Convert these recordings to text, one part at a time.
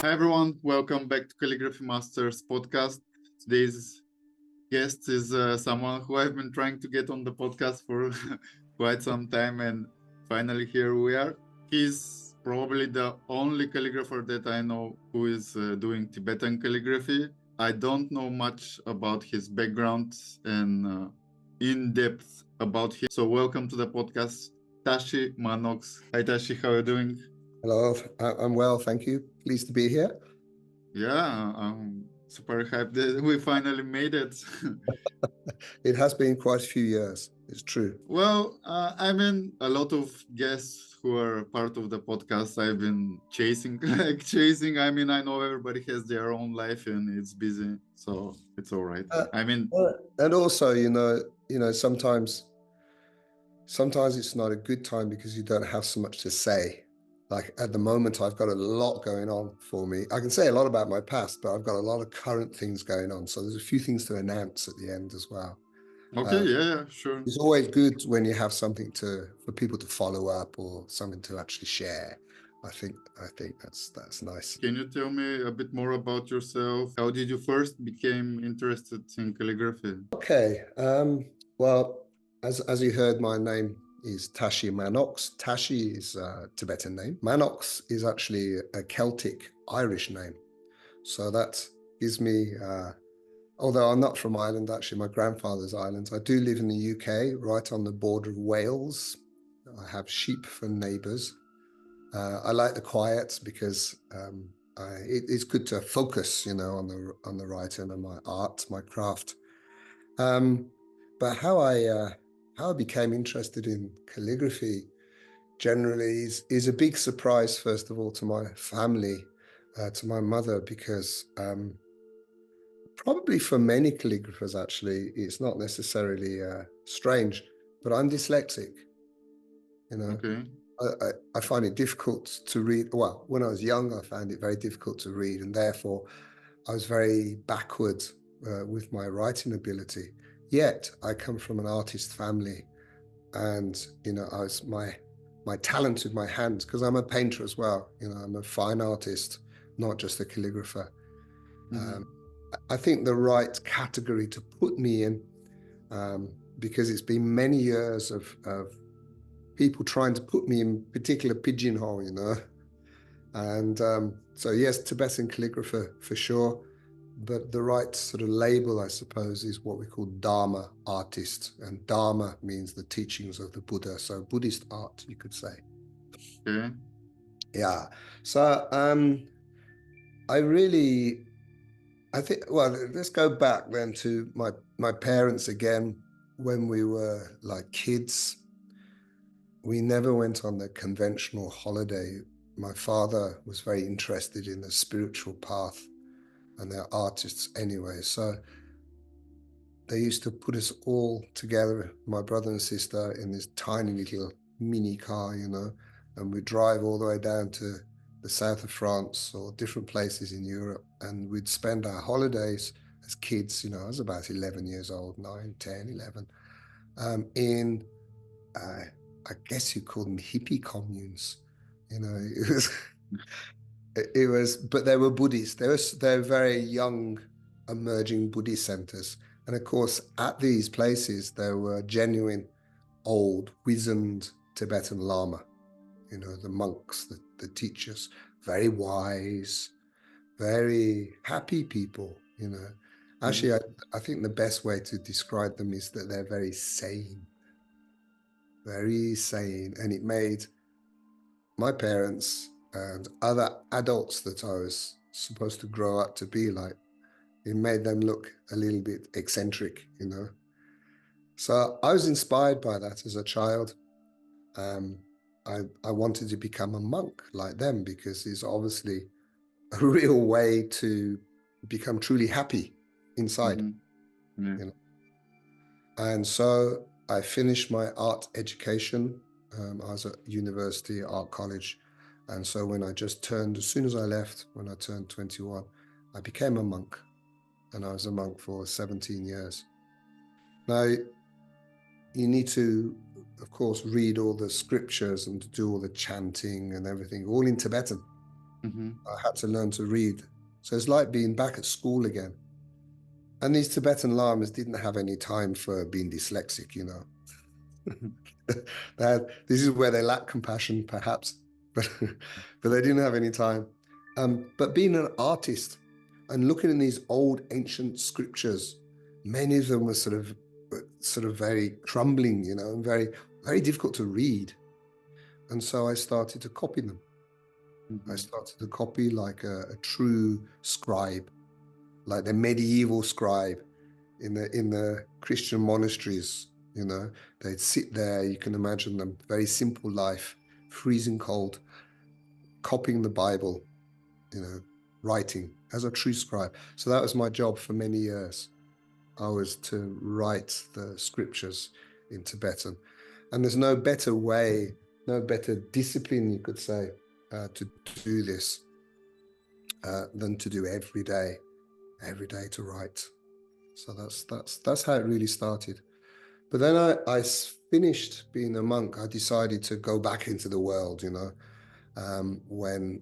Hi everyone, welcome back to Calligraphy Masters podcast. Today's guest is someone who I've been trying to get on the podcast for quite some time, and finally here we are. He's probably the only calligrapher that I know who is doing Tibetan calligraphy. I don't know much about his background and in depth about him. So welcome to the podcast, Tashi Mannox. Hi Tashi, how are you doing? Hello, I'm well, thank you. Pleased to be here. Yeah, I'm super hyped that we finally made it. It has been quite a few years, it's true. Well, I mean, a lot of guests who are part of the podcast I've been chasing, like chasing. I mean, I know everybody has their own life and it's busy, so it's all right. I mean, And also, sometimes it's not a good time because you don't have so much to say. Like at the moment, I've got a lot going on for me. I can say a lot about my past, but I've got a lot of current things going on. So there's a few things to announce at the end as well. okay, yeah, sure. It's always good when you have something for people to follow up or something to actually share. I think that's nice. Can you tell me a bit more about yourself? How did you first become interested in calligraphy? Okay. Well, as you heard, my name is Tashi Mannox. Tashi is a Tibetan name. Mannox is actually a Celtic Irish name. So that gives me, although I'm not from Ireland, actually, my grandfather's Ireland. I do live in the UK, right on the border of Wales. I have sheep for neighbours. I like the quiet because it's good to focus, on the writing and my art, my craft. But how I became interested in calligraphy generally is a big surprise, first of all, to my family, to my mother, because probably for many calligraphers, actually, it's not necessarily strange, but I'm dyslexic. Okay. I find it difficult to read. Well, when I was young, I found it very difficult to read, and therefore I was very backward with my writing ability. Yet I come from an artist family, and I was my talent with my hands, because I'm a painter as well. I'm a fine artist, not just a calligrapher. Mm-hmm. I think the right category to put me in, because it's been many years of people trying to put me in particular pigeonhole, and so yes, Tibetan calligrapher for sure. But the right sort of label, I suppose, is what we call Dharma artist. And Dharma means the teachings of the Buddha. So Buddhist art, you could say. Okay. Yeah. So I think, well, let's go back then to my parents again. When we were like kids, we never went on the conventional holiday. My father was very interested in the spiritual path, and they're artists anyway. So they used to put us all together, my brother and sister, in this tiny little mini car, and we'd drive all the way down to the south of France or different places in Europe. And we'd spend our holidays as kids, I was about 11 years old, 9, 10, 11, in, I guess you call them hippie communes. It was, but they were Buddhist. They're very young, emerging Buddhist centers. And of course, at these places, there were genuine, old, wizened Tibetan Lama, the monks, the teachers, very wise, very happy people, Actually, I think the best way to describe them is that they're very sane. Very sane. And it made my parents and other adults that I was supposed to grow up to be like, it made them look a little bit eccentric, So I was inspired by that as a child. I wanted to become a monk like them, because it's obviously a real way to become truly happy inside. Mm-hmm. Yeah. And so I finished my art education. I was at university, art college. And so as soon as I left, when I turned 21, I became a monk. And I was a monk for 17 years. Now, you need to, of course, read all the scriptures and do all the chanting and everything, all in Tibetan. I had to learn to read. So it's like being back at school again. And these Tibetan lamas didn't have any time for being dyslexic, you know. This is where they lack compassion, perhaps, but they didn't have any time. But being an artist and looking in these old ancient scriptures, many of them were sort of very crumbling, you know, and very, very difficult to read. And so I started to copy them. I started to copy like a true scribe, like the medieval scribe in the Christian monasteries. You know, they'd sit there. You can imagine them, very simple life, freezing cold, copying the Bible. You know, writing as a true scribe. So that was my job for many years. I was to write the scriptures in Tibetan, and there's no better way, no better discipline, you could say, to do this than to do every day to write. So that's how it really started. But then I finished being a monk. I decided to go back into the world, you know, when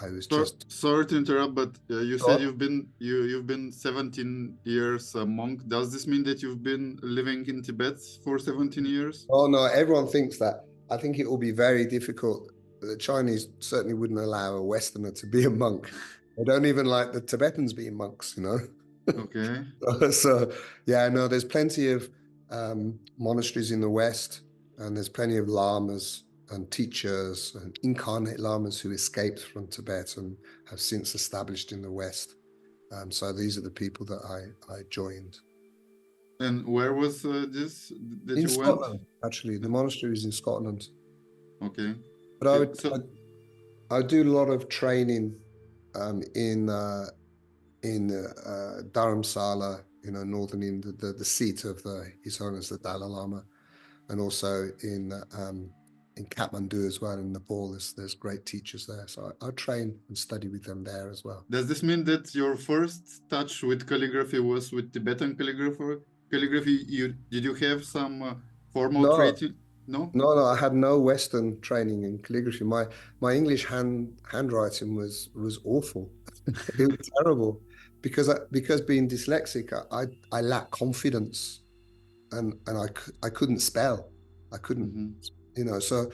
I was just. Sorry to interrupt, but you said What? you've been 17 years a monk. Does this mean that you've been living in Tibet for 17 years? Oh no, everyone thinks that. I think it will be very difficult. The Chinese certainly wouldn't allow a Westerner to be a monk. They don't even like the Tibetans being monks, you know. Okay. So yeah, no, there's plenty of monasteries in the West, and there's plenty of lamas and teachers and incarnate lamas who escaped from Tibet and have since established in the West. So these are the people that I joined. And where was this that In you went? Scotland, actually, the monastery is in Scotland. Okay. But Okay. So I do a lot of training in Dharamsala, you know, northern India, the seat of His Holiness the Dalai Lama, and also in Kathmandu as well, in Nepal. There's great teachers there, so I train and study with them there as well. does this mean that your first touch with calligraphy was with Tibetan calligraphy? Did you have some formal No, training? No? no, I had no Western training in calligraphy. My English handwriting was awful. It was terrible because being dyslexic, I lack confidence, and I couldn't spell. I couldn't, you know. So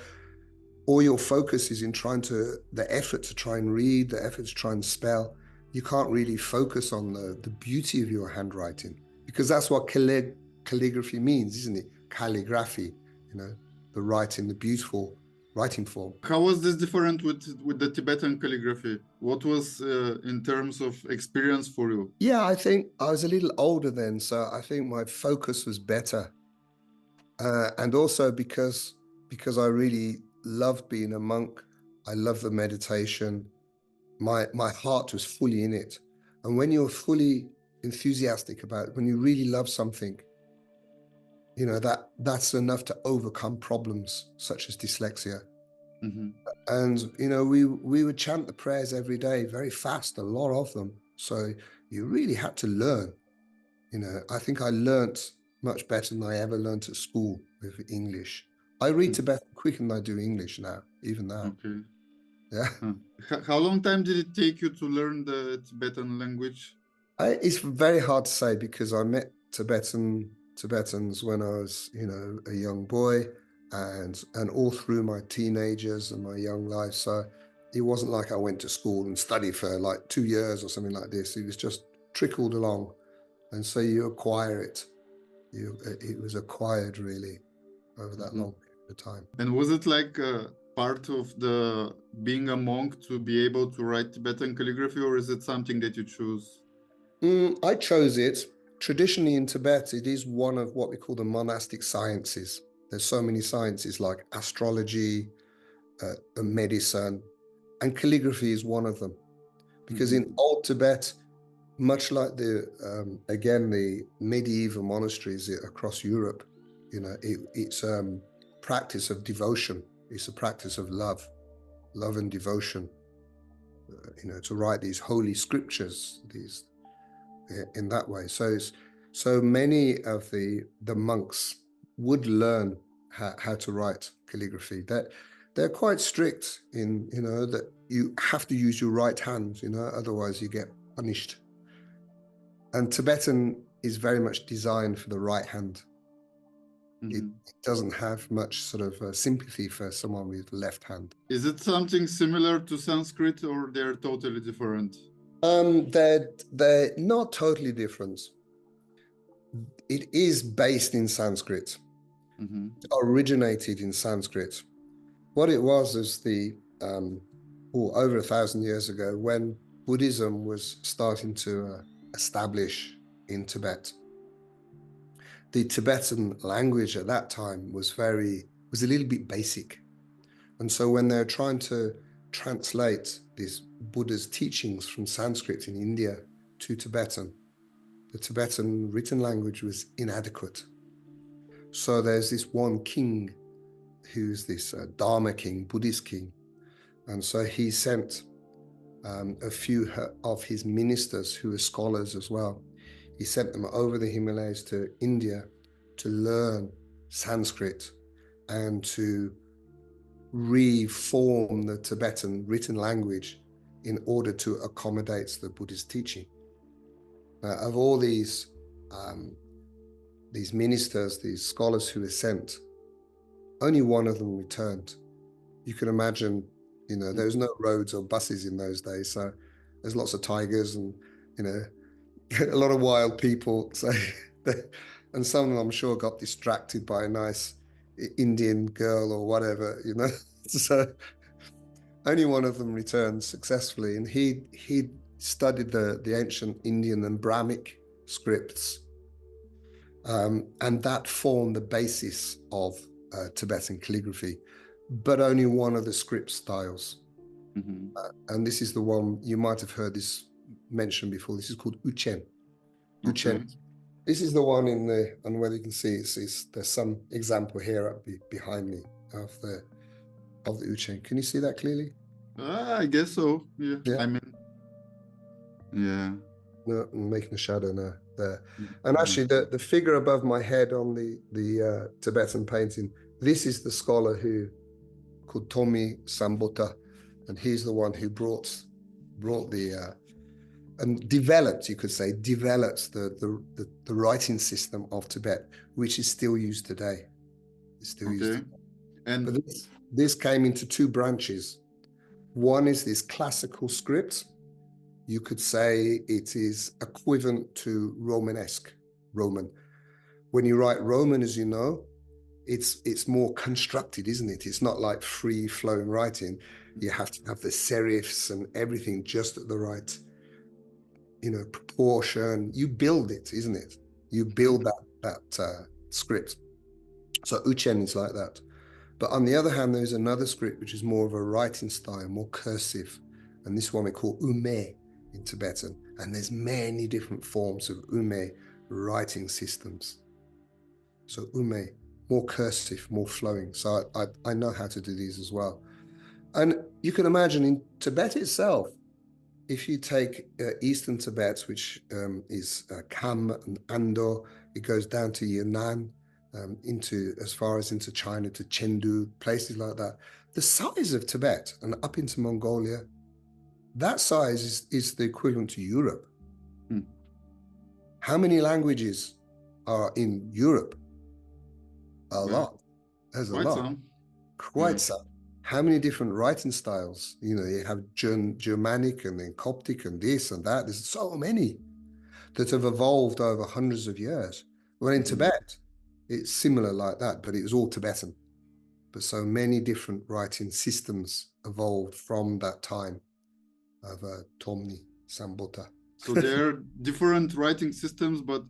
all your focus is in the effort to try and read, the effort to try and spell. You can't really focus on the beauty of your handwriting, because that's what calligraphy means, isn't it? Calligraphy, you know, the writing, the beautiful writing form. How was this different with the Tibetan calligraphy? What was in terms of experience for you? Yeah, I think I was a little older then, so I think my focus was better. And also because I really loved being a monk, I love the meditation. My heart was fully in it. And when you're fully enthusiastic about it, when you really love something, you know, that's enough to overcome problems such as dyslexia. And you know, we would chant the prayers every day very fast, a lot of them. So you really had to learn. You know, I think I learnt much better than I ever learnt at school with English. I read Tibetan quicker than I do English now, even now. Okay. Yeah. How long time did it take you to learn the Tibetan language? It's very hard to say because I met Tibetans when I was, you know, a young boy, and all through my teenagers and my young life. So it wasn't like I went to school and studied for like 2 years or something like this. It was just trickled along, and so you acquire it. It was acquired really over that long period of time. And was it like part of the being a monk to be able to write Tibetan calligraphy, or is it something that you choose? I chose it. Traditionally in Tibet, it is one of what we call the monastic sciences. There's so many sciences like astrology, medicine, and calligraphy is one of them. Because in old Tibet, much like the medieval monasteries across Europe, you know, it's practice of devotion. It's a practice of love and devotion. You know, to write these holy scriptures, in that way. So many of the monks would learn how to write calligraphy. That they're quite strict in, that you have to use your right hand, otherwise you get punished. And Tibetan is very much designed for the right hand. It doesn't have much sort of sympathy for someone with left hand. Is it something similar to Sanskrit, or they're totally different? They're not totally different. It is based in Sanskrit. It originated in Sanskrit. What it was is over 1,000 years ago, when Buddhism was starting to establish in Tibet. The Tibetan language at that time was a little bit basic. And so when they're trying to translate this Buddha's teachings from Sanskrit in India to Tibetan, the Tibetan written language was inadequate. So there's this one king who's this Dharma king, Buddhist king. And so he sent a few of his ministers who were scholars as well. He sent them over the Himalayas to India to learn Sanskrit and to reform the Tibetan written language in order to accommodate the Buddhist teaching. Of all these ministers, these scholars who were sent, only one of them returned. You can imagine, there was no roads or buses in those days, so there's lots of tigers and, a lot of wild people. So, and some of them, I'm sure, got distracted by a nice Indian girl or whatever, So only one of them returned successfully, and he studied the ancient Indian and Brahmic scripts, and that formed the basis of Tibetan calligraphy, but only one of the script styles. And this is the one you might have heard this mentioned before. This is called Uchen. Uchen. Okay. This is the one and whether you can see, there's some example here behind me of the Uchen. Can you see that clearly? I guess so. Yeah. I mean, yeah. No, I'm making a shadow now there. And actually, the figure above my head on the Tibetan painting, this is the scholar called Tomi Sambota, and he's the one who brought the and developed, you could say, the writing system of Tibet, which is still used today. It's still used today. But this came into two branches. One is this classical script. You could say it is equivalent to Romanesque, Roman. When you write Roman, as you know, it's more constructed, isn't it? It's not like free-flowing writing. You have to have the serifs and everything just at the right, proportion. You build it, isn't it? You build that script. So Uchen is like that. But on the other hand, there's another script which is more of a writing style, more cursive, and this one we call Ume in Tibetan. And there's many different forms of Ume writing systems. So Ume, more cursive, more flowing. So I know how to do these as well. And you can imagine in Tibet itself, if you take Eastern Tibet, which is Kham and Ando, it goes down to Yunnan, as far as into China, to Chengdu, places like that. The size of Tibet and up into Mongolia, that size is the equivalent to Europe. How many languages are in Europe? A lot. There's a lot. Quite some. How many different writing styles? You have Germanic and then Coptic and this and that. There's so many that have evolved over hundreds of years. Well, in Tibet, it's similar like that, but it was all Tibetan. But so many different writing systems evolved from that time of Tomni Sambota. So there are different writing systems, but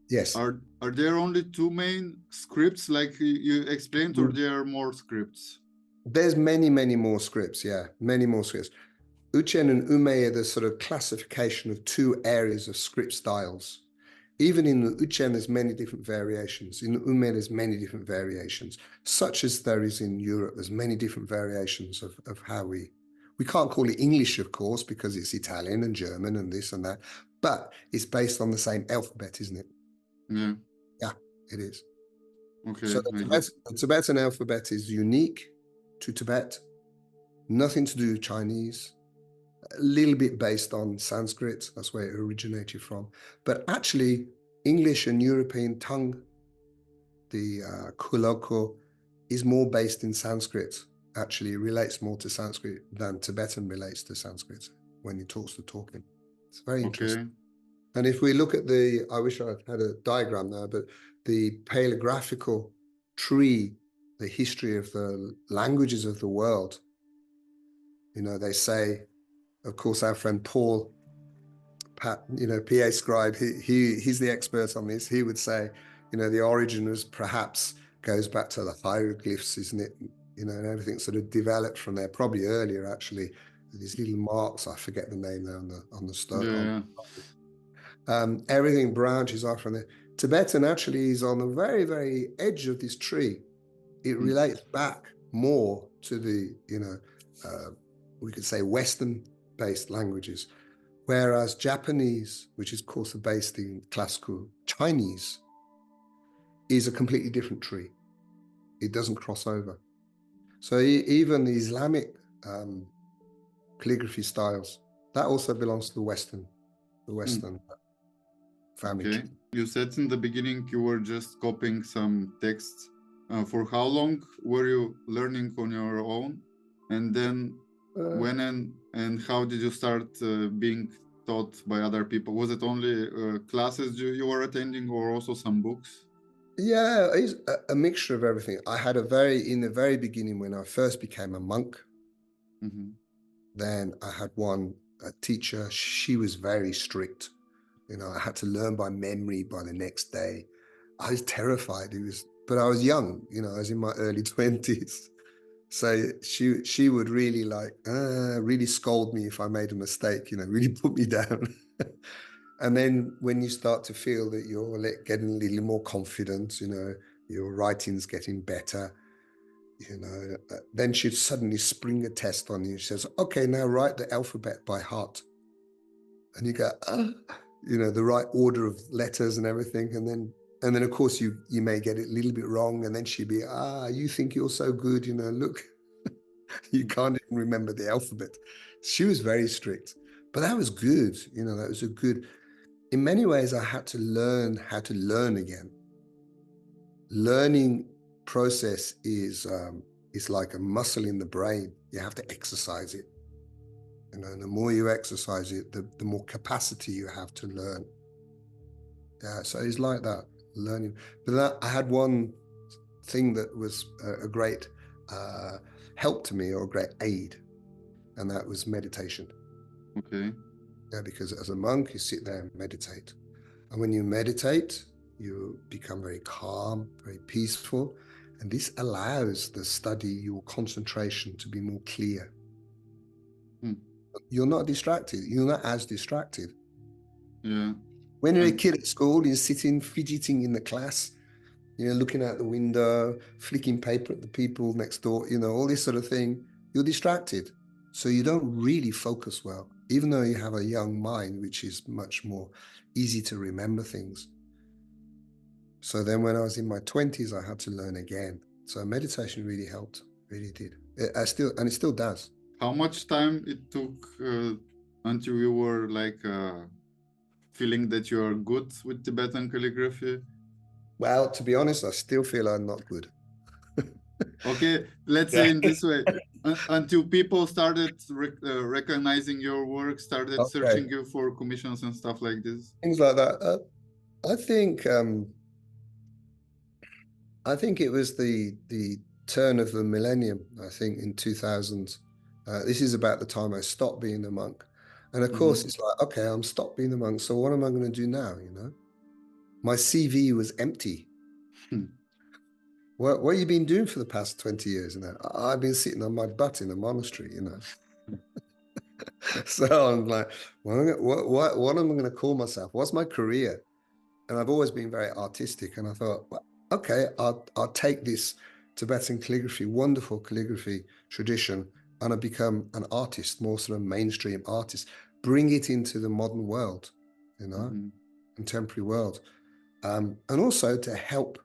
yes, are there only two main scripts like you explained, or there are more scripts? There's many more scripts. Yeah, many more scripts. Uchen and Ume are the sort of classification of two areas of script styles. Even in the Uchen, there's many different variations. In Ume, there's many different variations, such as there is in Europe. There's many different variations of how we can't call it English, of course, because it's Italian and German and this and that, but it's based on the same alphabet, isn't it? Yeah. Yeah, it is. Okay. So the Tibetan alphabet is unique. to Tibet, nothing to do with Chinese, a little bit based on Sanskrit, that's where it originated from. But actually, English and European tongue, the colloquial, is more based in Sanskrit. Actually, it relates more to Sanskrit than Tibetan relates to Sanskrit when he talks the talking. It's very interesting. Okay. And if we look at the, I wish I had a diagram there, but the paleographical tree, the history of the languages of the world, you know, they say, of course, our friend Paul, Pat, you know, PA Scribe, he's the expert on this. He would say, you know, the origin was perhaps goes back to the hieroglyphs, isn't it? You know, and everything sort of developed from there, probably earlier actually. These little marks, I forget the name there on the stone. Yeah. Everything branches off from there. Tibetan actually is on the very, very edge of this tree. It relates back more to the, you know, we could say Western-based languages, whereas Japanese, which is of course based in classical Chinese, is a completely different tree. It doesn't cross over. So even the Islamic calligraphy styles, that also belongs to the Western family Okay. tree. You said in the beginning you were just copying some texts. For how long were you learning on your own? And then when and how did you start being taught by other people? Was it only classes you were attending or also some books? Yeah, it's a mixture of everything. I had in the very beginning when I first became a monk, then I had a teacher. She was very strict. You know, I had to learn by memory by the next day. I was terrified. But I was young, you know, I was in my early 20s. So she would really really scold me if I made a mistake, you know, really put me down. And then when you start to feel that you're getting a little more confident, you know, your writing's getting better, you know, then she'd suddenly spring a test on you. She says, okay, now write the alphabet by heart. And you go, you know, the right order of letters and everything. And then of course you may get it a little bit wrong. And then she'd be, you think you're so good, you know, look, you can't even remember the alphabet. She was very strict, but that was good. You know, that was in many ways, I had to learn how to learn again. Learning process is like a muscle in the brain. You have to exercise it. You know, and the more you exercise it, the more capacity you have to learn. Yeah, so it's like that, learning. But I had one thing that was a great help to me, or a great aid, and that was meditation. Okay. Yeah, because as a monk, you sit there and meditate. And when you meditate, you become very calm, very peaceful. And this allows the study, your concentration to be more clear. You're not distracted. You're not as distracted. Yeah. When you're a kid at school, you're sitting, fidgeting in the class, you know, looking out the window, flicking paper at the people next door, you know, all this sort of thing. You're distracted. So you don't really focus well, even though you have a young mind, which is much more easy to remember things. So then when I was in my 20s, I had to learn again. So meditation really helped, really did. It still does. How much time it took until you were like feeling that you are good with Tibetan calligraphy? Well, to be honest, I still feel I'm not good. Okay, let's say in this way, until people started recognizing your work, started searching you for commissions and stuff like this. Things like that. I think it was the turn of the millennium. I think in 2000. This is about the time I stopped being a monk, and of course it's like, okay, I'm stopped being a monk. So what am I going to do now? You know, my CV was empty. What have you been doing for the past 20 years? You know, I've been sitting on my butt in a monastery. You know. So I'm like, what am I going to call myself? What's my career? And I've always been very artistic. And I thought, well, okay, I'll take this Tibetan calligraphy, wonderful calligraphy tradition, and I become an artist, more sort of mainstream artist, bring it into the modern world, you know, contemporary world. And also to help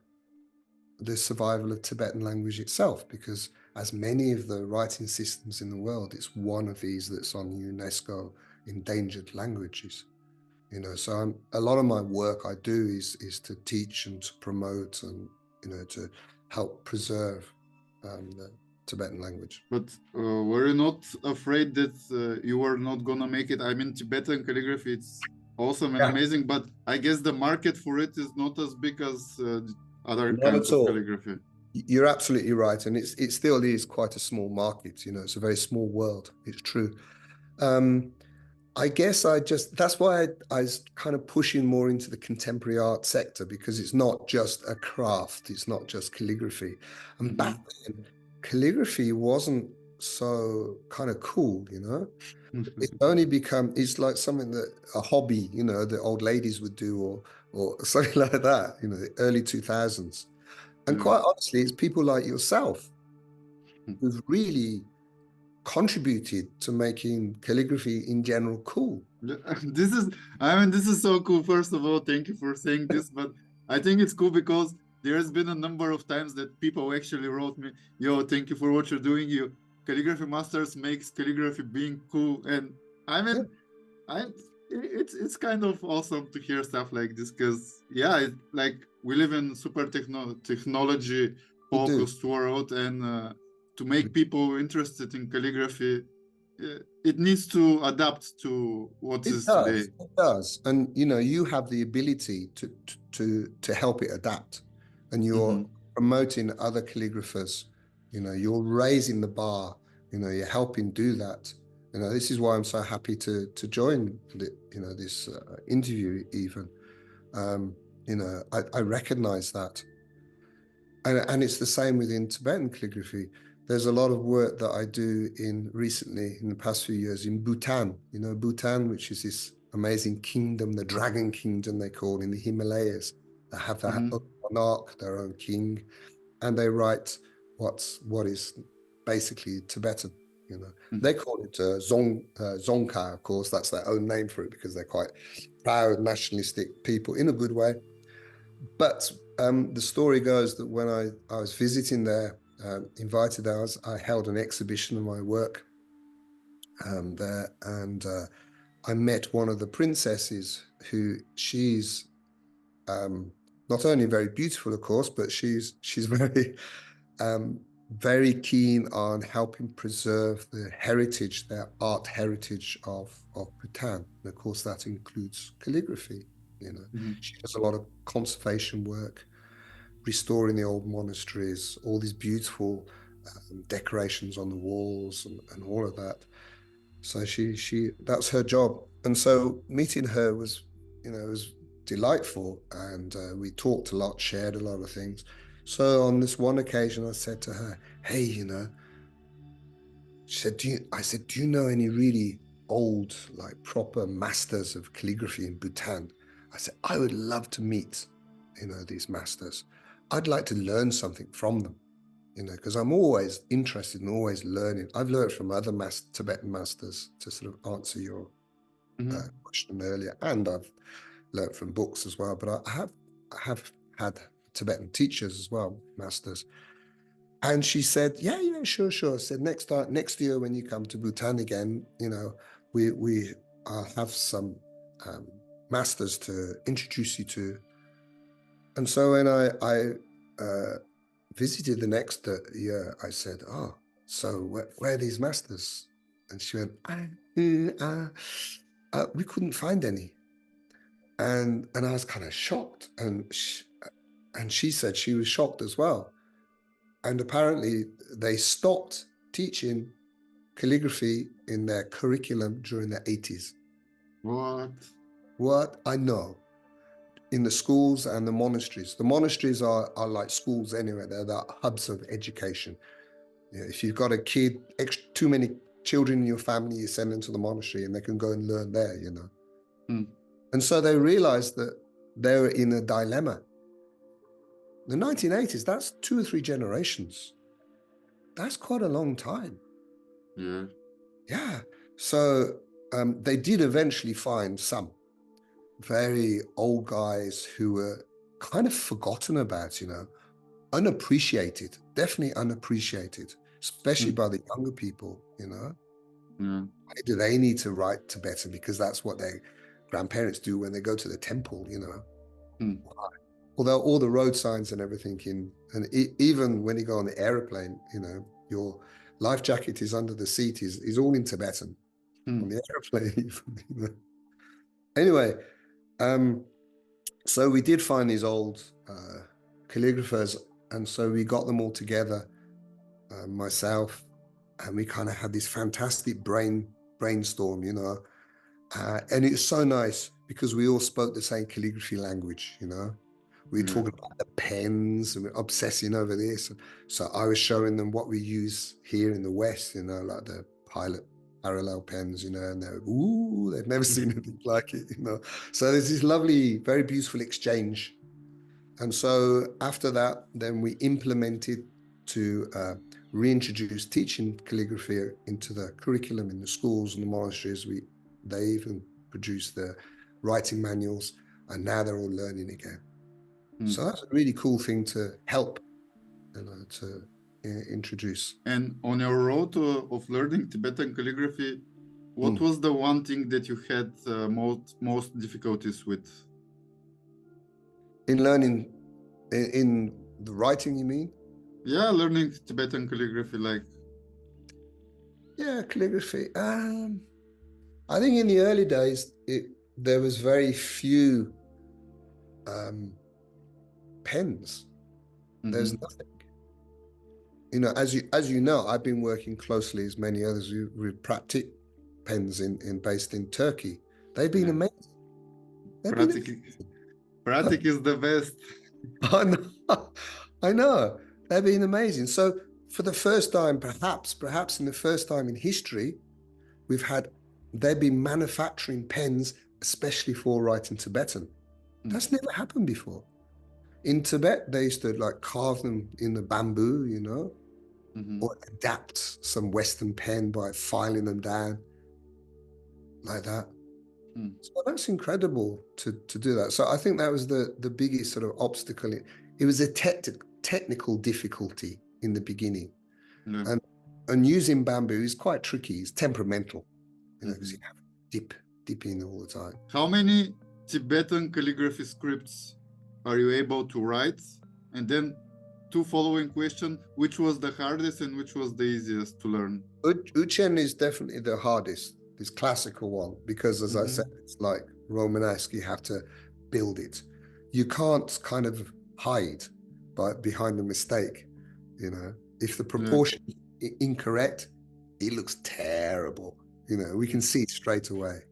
the survival of Tibetan language itself, because as many of the writing systems in the world, it's one of these that's on UNESCO endangered languages. So a lot of my work I do is to teach and to promote and to help preserve the Tibetan language. But were you not afraid that you were not gonna make it? I mean, Tibetan calligraphy, it's awesome and Yeah. amazing, but I guess the market for it is not as big as other Not kinds at of all. calligraphy. You're absolutely right, and it still is quite a small market. It's a very small world. It's true. I guess that's why I was kind of pushing more into the contemporary art sector, because it's not just a craft, it's not just calligraphy. And back then, calligraphy wasn't so kind of cool. It's only it's like something that a hobby, that old ladies would do, or something like that, the early 2000s. And quite honestly, it's people like yourself who've really contributed to making calligraphy in general cool. This is so cool. First of all, thank you for saying this, but I think it's cool because there's been a number of times that people actually wrote me, yo, thank you for what you're doing. You calligraphy masters makes calligraphy being cool. And I Yeah, mean, I it's kind of awesome to hear stuff like this because yeah, like we live in super technology we do. focused world, and to make people interested in calligraphy, it needs to adapt to what It is today. does. It does. And you have the ability to help it adapt. And you're Mm-hmm. promoting other calligraphers. You're raising the bar. You're helping do that. This is why I'm so happy to join this interview even. I recognize that. And it's the same within Tibetan calligraphy. There's a lot of work that I do recently in the past few years in Bhutan. Bhutan, which is this amazing kingdom, the dragon kingdom they call in the Himalayas. They have their Mm-hmm. own monarch, their own king, and they write what is basically Tibetan. They call it Dzongkha, of course. That's their own name for it because they're quite proud, nationalistic people in a good way. But the story goes that when I was visiting there, invited there, I held an exhibition of my work there, and I met one of the princesses who she's not only very beautiful, of course, but she's um, very keen on helping preserve the heritage, their art heritage of Bhutan. And of course, that includes calligraphy. Mm-hmm. She does a lot of conservation work, restoring the old monasteries, all these beautiful decorations on the walls and all of that. So she that's her job. And so meeting her was delightful, and we talked a lot, shared a lot of things. So on this one occasion, I said to her, "Hey, she said, I said, do you know any really old, like proper masters of calligraphy in Bhutan?" I said, "I would love to meet, these masters. I'd like to learn something from them, because I'm always interested and always learning. I've learned from other Tibetan masters, to sort of answer your Mm-hmm. question earlier, and I've learned from books as well. But I have had Tibetan teachers as well, masters." And she said, "Yeah, yeah, sure, sure." I said, next year when you come to Bhutan again, we have some um, masters to introduce you to." And so when I visited the next year, I said, "Oh, so where are these masters?" And she went, "We couldn't find any." And I was kind of shocked. And she said she was shocked as well. And apparently they stopped teaching calligraphy in their curriculum during the 80s. What? What? I know. In the schools and the monasteries. The monasteries are like schools anyway. They're the hubs of education. If you've got a kid, too many children in your family, you send them to the monastery and they can go and learn there. Mm. And so they realized that they were in a dilemma. The 1980s, that's 2 or 3 generations. That's quite a long time. Yeah. Yeah. So they did eventually find some very old guys who were kind of forgotten about, unappreciated, definitely unappreciated. especially by the younger people, Yeah. Why do they need to write Tibetan? Because that's what their grandparents do when they go to the temple, Why? Although all the road signs and everything even when you go on the aeroplane, your life jacket is under the seat is all in Tibetan on the airplane. Anyway, so we did find these old calligraphers, and so we got them all together, myself, and we kind of had this fantastic brainstorm, and it's so nice because we all spoke the same calligraphy language, We were talking about the pens and we're obsessing over this. So I was showing them what we use here in the West, like the Pilot parallel pens, and they've never seen anything like it, So there's this lovely, very beautiful exchange. And so after that, then we implemented to reintroduce teaching calligraphy into the curriculum in the schools and the monasteries. They even produced the writing manuals, and now they're all learning again. So that's a really cool thing to help, to introduce. And on your road of learning Tibetan calligraphy, what was the one thing that you had most difficulties with? In learning, in the writing, you mean? Yeah, learning Tibetan calligraphy, Yeah, calligraphy. I think in the early days, there was very few pens. There's nothing. As you know, I've been working closely, as many others, with Pratik pens based in Turkey. They've been amazing. Pratik is the best. I know. They've been amazing. So for the first time, perhaps in the first time in history, they've been manufacturing pens, especially for writing Tibetan. That's never happened before. In Tibet, they used to carve them in the bamboo, or adapt some Western pen by filing them down like that. So that's incredible to do that. So I think that was the biggest sort of obstacle. It was a technical difficulty in the beginning. And using bamboo is quite tricky. It's temperamental, because you have to dip in all the time. How many Tibetan calligraphy scripts are you able to write? And then two following questions: which was the hardest and which was the easiest to learn? Uchen is definitely the hardest, this classical one, because as I said, it's like Romanesque. You have to build it. You can't kind of hide behind the mistake. If the proportion is incorrect, it looks terrible. We can see it straight away.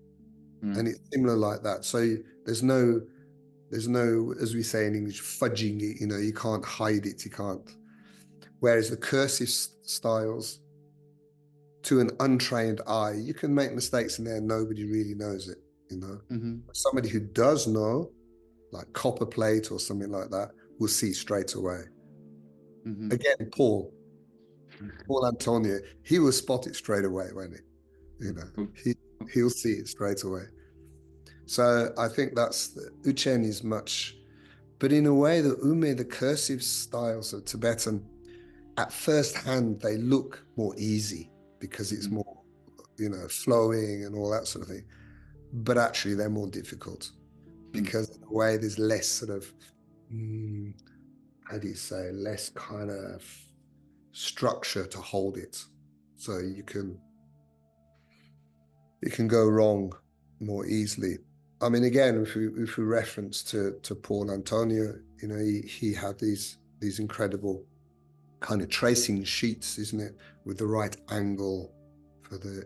And it's similar like that. So there's no, as we say in English, fudging it. You can't hide it. You can't. Whereas the cursive styles, to an untrained eye, you can make mistakes in there and nobody really knows it, Somebody who does know, like copper plate or something like that, will see straight away. Again, Paul Antonio, he will spot it straight away, won't he? He'll see it straight away. So I think that's Uchen is much, but in a way, the cursive styles of Tibetan, at first hand, they look more easy because it's more, flowing and all that sort of thing. But actually, they're more difficult because in a way, there's less sort of, how do you say, less kind of structure to hold it. So it can go wrong more easily. I mean, again, if we reference to Paul Antonio, he had these incredible kind of tracing sheets, isn't it, with the right angle for the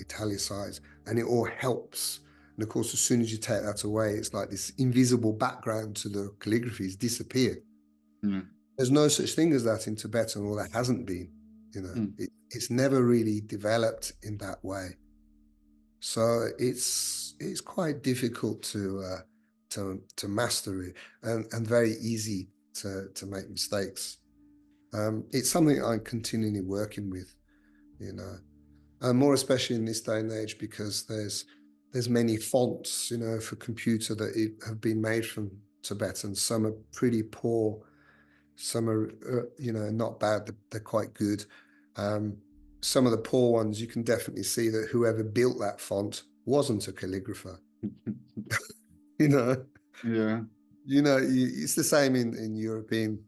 italicize, and it all helps. And of course, as soon as you take that away, it's like this invisible background to the calligraphy has disappeared. There's no such thing as that in Tibetan, or there hasn't been. It's never really developed in that way. So it's quite difficult to master it, and very easy to make mistakes. It's something I'm continually working with, and more especially in this day and age, because there's many fonts, for computer that have been made from Tibetan. Some are pretty poor, some are, not bad, they're quite good. Some of the poor ones, you can definitely see that whoever built that font wasn't a calligrapher. you know, Yeah. It's the same in European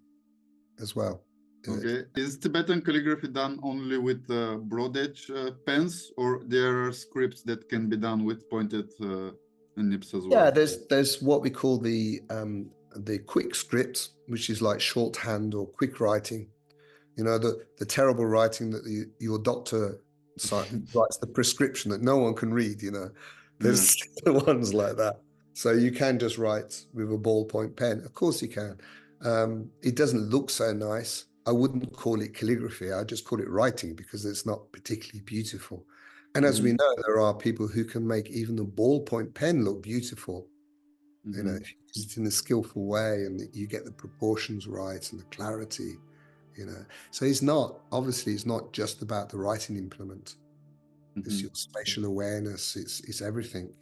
as well. Okay. Is Tibetan calligraphy done only with broad edge pens, or there are scripts that can be done with pointed nibs as well? Yeah, there's what we call the quick script, which is like shorthand or quick writing. The terrible writing that your doctor writes the prescription that no one can read. There's the ones like that. So you can just write with a ballpoint pen. Of course you can. It doesn't look so nice. I wouldn't call it calligraphy. I just call it writing because it's not particularly beautiful. And as we know, there are people who can make even a ballpoint pen look beautiful. If you use it in a skillful way and you get the proportions right and the clarity. So it's not just about the writing implement. It's your spatial awareness. It's everything.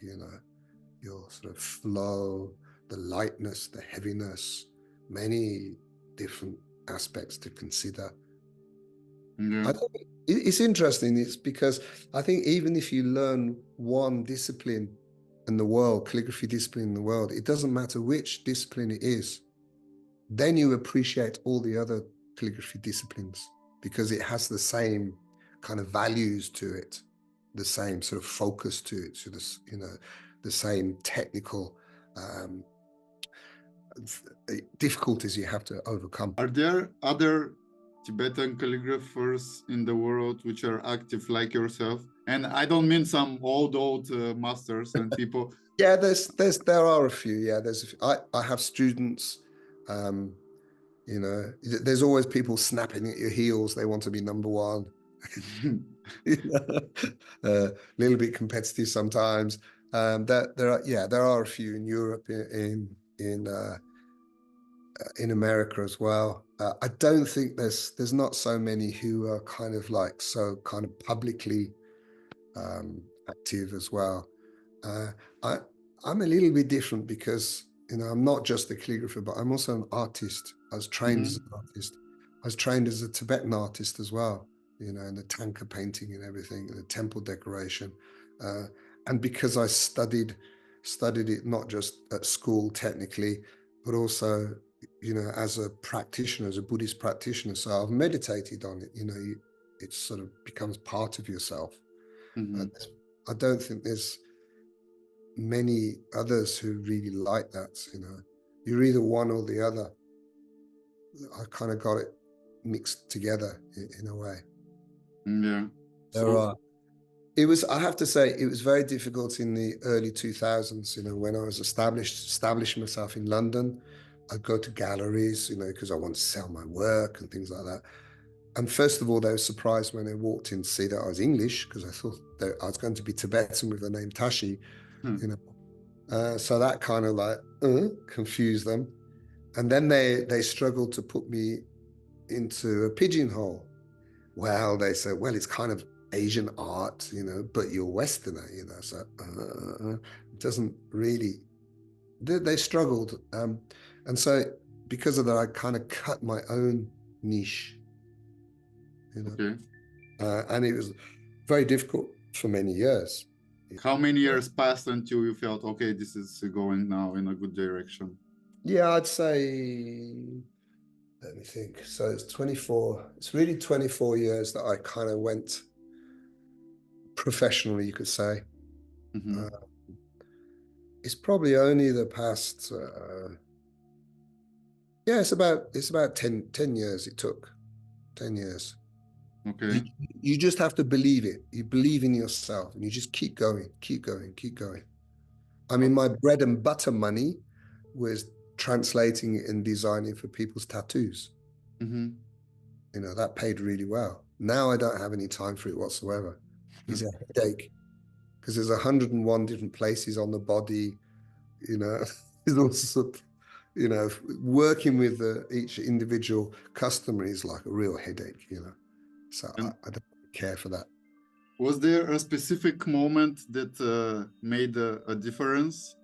Your sort of flow, the lightness, the heaviness, many different aspects to consider. I think it's interesting. It's because I think even if you learn one discipline in the world, calligraphy discipline in the world, it doesn't matter which discipline it is. Then you appreciate all the other calligraphy disciplines because it has the same kind of values to it, the same sort of focus to it, so this, the same technical difficulties you have to overcome. Are there other Tibetan calligraphers in the world which are active like yourself? And I don't mean some old masters and people. Yeah, there are a few. Yeah, I have students. There's always people snapping at your heels. They want to be number one. A little bit competitive sometimes. There are a few in Europe, in America as well. I don't think there's not so many who are kind of publicly active as well. I'm a little bit different because I'm not just a calligrapher, but I'm also an artist. I was trained as an artist. I was trained as a Tibetan artist as well, in the tanka painting and everything, and the temple decoration. And because I studied it not just at school technically, but also, as a practitioner, as a Buddhist practitioner. So I've meditated on it. It sort of becomes part of yourself. I don't think there's many others who really like that. You're either one or the other. I kind of got it mixed together in a way. Yeah. I have to say, it was very difficult in the early 2000s, when I was establishing myself in London. I'd go to galleries, because I wanted to sell my work and things like that. And first of all, they were surprised when they walked in to see that I was English, because I thought that I was going to be Tibetan with the name Tashi, so that kind of confused them. And then they struggled to put me into a pigeonhole. Well, they said, well, it's kind of Asian art, but you're Westerner, so it doesn't really, they struggled. And so because of that, I kind of cut my own niche, and it was very difficult for many years. How many years passed until you felt, okay, this is going now in a good direction? Yeah, I'd say, let me think. So it's really 24 years that I kind of went professionally, you could say. It's probably only the past, it's about 10 years it took, 10 years. Okay. You just have to believe it. You believe in yourself and you just keep going, keep going, keep going. I mean, my bread and butter money was translating and designing for people's tattoos. That paid really well. Now I don't have any time for it whatsoever. It's a headache because there's 101 different places on the body. There's all sorts of, working with each individual customer is like a real headache. So I don't care for that. Was there a specific moment that made a difference?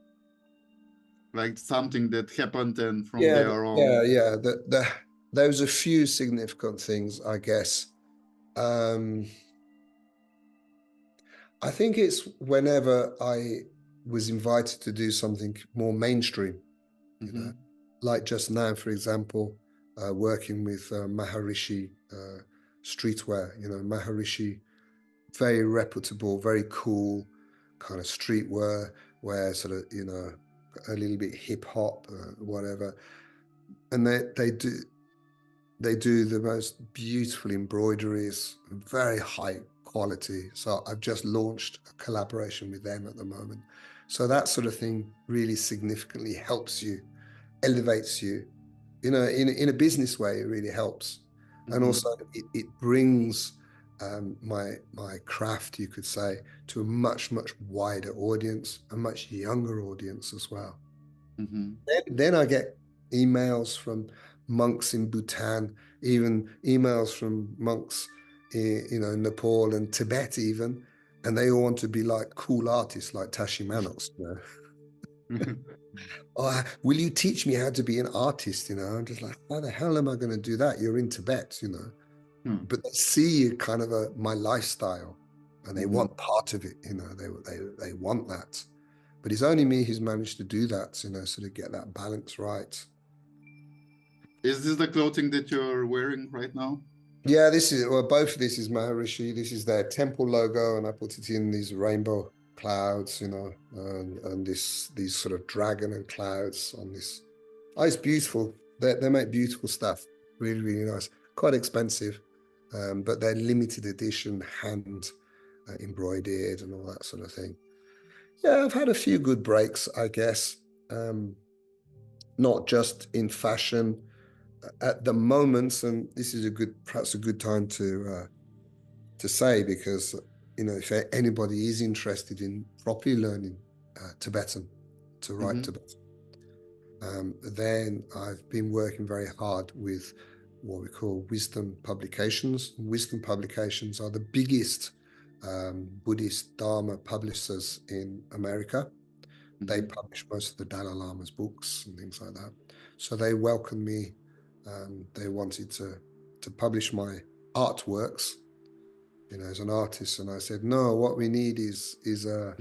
Like something that happened and from there on? Yeah. There was a few significant things, I guess. I think it's whenever I was invited to do something more mainstream, you know, like just now, for example, working with Maharishi streetwear, you know, Maharishi, very reputable, very cool kind of streetwear, where sort of, you know, a little bit hip hop, whatever. And they do the most beautiful embroideries, very high quality. So I've just launched a collaboration with them at the moment. So that sort of thing really significantly helps you, elevates you, you know, in a business way. It really helps, and also it brings my craft, you could say, to a much wider audience, a much younger audience as well. Then I get emails from monks in Bhutan, even emails from monks in, you know, Nepal and Tibet even, and they all want to be like cool artists like Tashi Mannox, you know. Oh, will you teach me how to be an artist? You know, I'm just like, how the hell am I going to do that? You're in Tibet, you know. But they see kind of my lifestyle, and they want part of it. You know, they want that. But it's only me who's managed to do that, you know, sort of get that balance right. Is this the clothing that you're wearing right now? Yeah, this is, well, both of this is Maharishi. This is their temple logo, and I put it in these rainbow clouds, you know, and these sort of dragon and clouds on this. Oh, it's beautiful. They make beautiful stuff. Really, really nice. Quite expensive, but they're limited edition, hand embroidered and all that sort of thing. Yeah, I've had a few good breaks, I guess. Not just in fashion at the moment, and this is perhaps a good time to say, because, you know, if anybody is interested in properly learning Tibetan, to write Tibetan, then I've been working very hard with what we call Wisdom Publications. Wisdom Publications are the biggest Buddhist Dharma publishers in America. They publish most of the Dalai Lama's books and things like that. So they welcomed me. They wanted to publish my artworks, you know, as an artist. And I said, no, what we need is a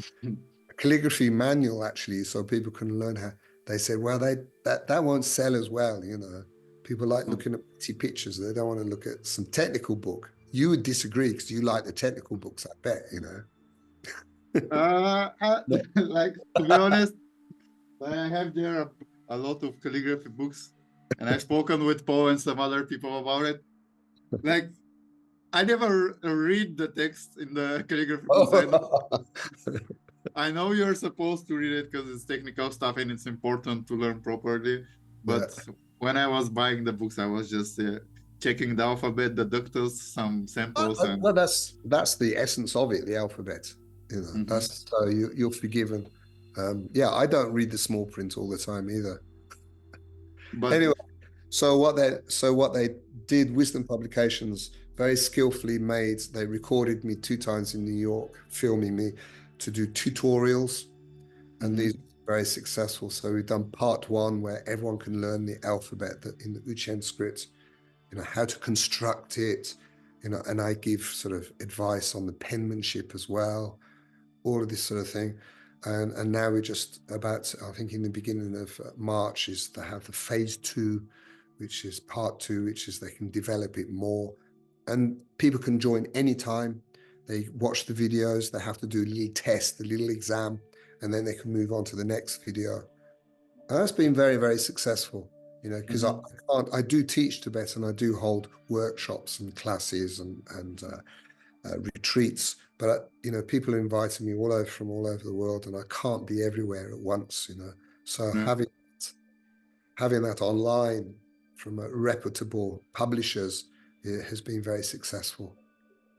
calligraphy manual, actually, so people can learn how. They said, well, that won't sell as well, you know. People like looking at pretty pictures. They don't want to look at some technical book. You would disagree because you like the technical books, I bet, you know. Like, to be honest, I have there a lot of calligraphy books, and I've spoken with Paul and some other people about it. Like, I never read the text in the calligraphy books. I know you're supposed to read it because it's technical stuff and it's important to learn properly. But when I was buying the books, I was just checking the alphabet, the ductals, some samples, and well, that's the essence of it, the alphabet. You know, that's, so you're forgiven. Yeah, I don't read the small print all the time either. but Anyway, so what they did, Wisdom Publications very skillfully made. They recorded me 2 times in New York, filming me to do tutorials, and these were very successful. So we've done part 1 where everyone can learn the alphabet in the Uchen script, you know, how to construct it, you know, and I give sort of advice on the penmanship as well, all of this sort of thing. And now we're just about, I think in the beginning of March, is to have the phase 2, which is part 2, which is they can develop it more. And people can join anytime. They watch the videos, they have to do a little test, a little exam, and then they can move on to the next video. And that's been very, very successful, you know, because I do teach Tibetan, I do hold workshops and classes and retreats, but you know, people are inviting me from all over the world, and I can't be everywhere at once, you know. So having that online from reputable publishers, it has been very successful.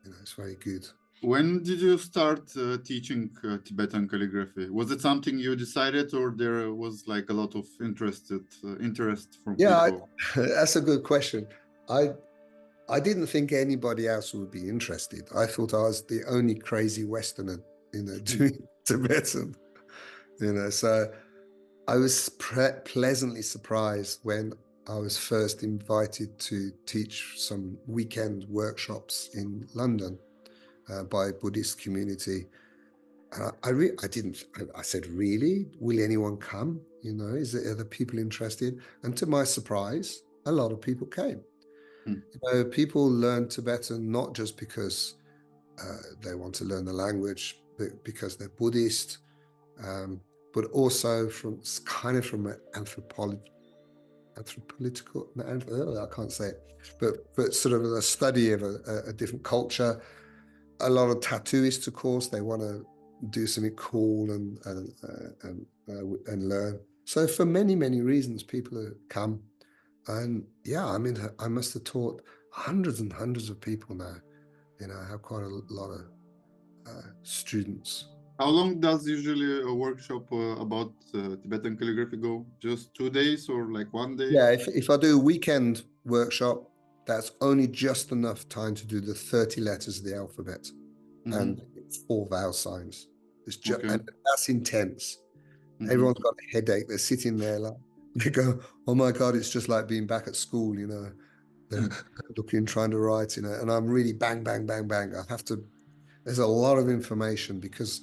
You know, it's very good. when did you start teaching Tibetan calligraphy? Was it something you decided, or there was like a lot of interest from people? That's a good question. I didn't think anybody else would be interested. I thought I was the only crazy Westerner, you know, doing Tibetan, you know. So I was pleasantly surprised when I was first invited to teach some weekend workshops in London by a Buddhist community. I said, really? Will anyone come? You know, are there people interested? And to my surprise, a lot of people came. Hmm. You know, people learn Tibetan not just because they want to learn the language, but because they're Buddhist, but also from kind of from an anthropological, I can't say it, but sort of a study of a different culture. A lot of tattooists, of course, they want to do something cool and learn. So for many reasons, people have come, and yeah, I mean, I must have taught hundreds and hundreds of people now. You know, I have quite a lot of students. How long does usually a workshop about Tibetan calligraphy go? Just 2 days or like 1 day? Yeah, if I do a weekend workshop, that's only just enough time to do the 30 letters of the alphabet and 4 vowel signs. It's just, Okay. and that's intense. Everyone's got a headache. They're sitting there like, they go, oh my God, it's just like being back at school, you know. They're looking, trying to write, you know, and I'm really bang, bang, bang, bang. There's a lot of information because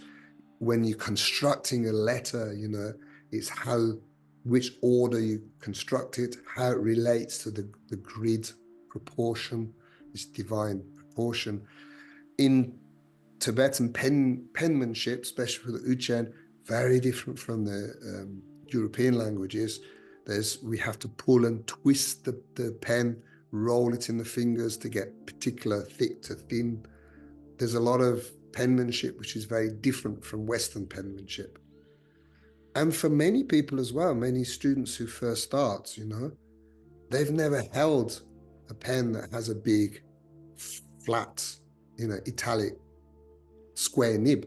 when you're constructing a letter, you know, it's which order you construct it, how it relates to the grid proportion, this divine proportion. In Tibetan penmanship, especially for the Uchen, very different from the European languages. We have to pull and twist the pen, roll it in the fingers to get particular thick to thin. There's a lot of penmanship which is very different from Western penmanship. And for many people as well, many students who first start, you know, they've never held a pen that has a big, flat, you know, italic square nib.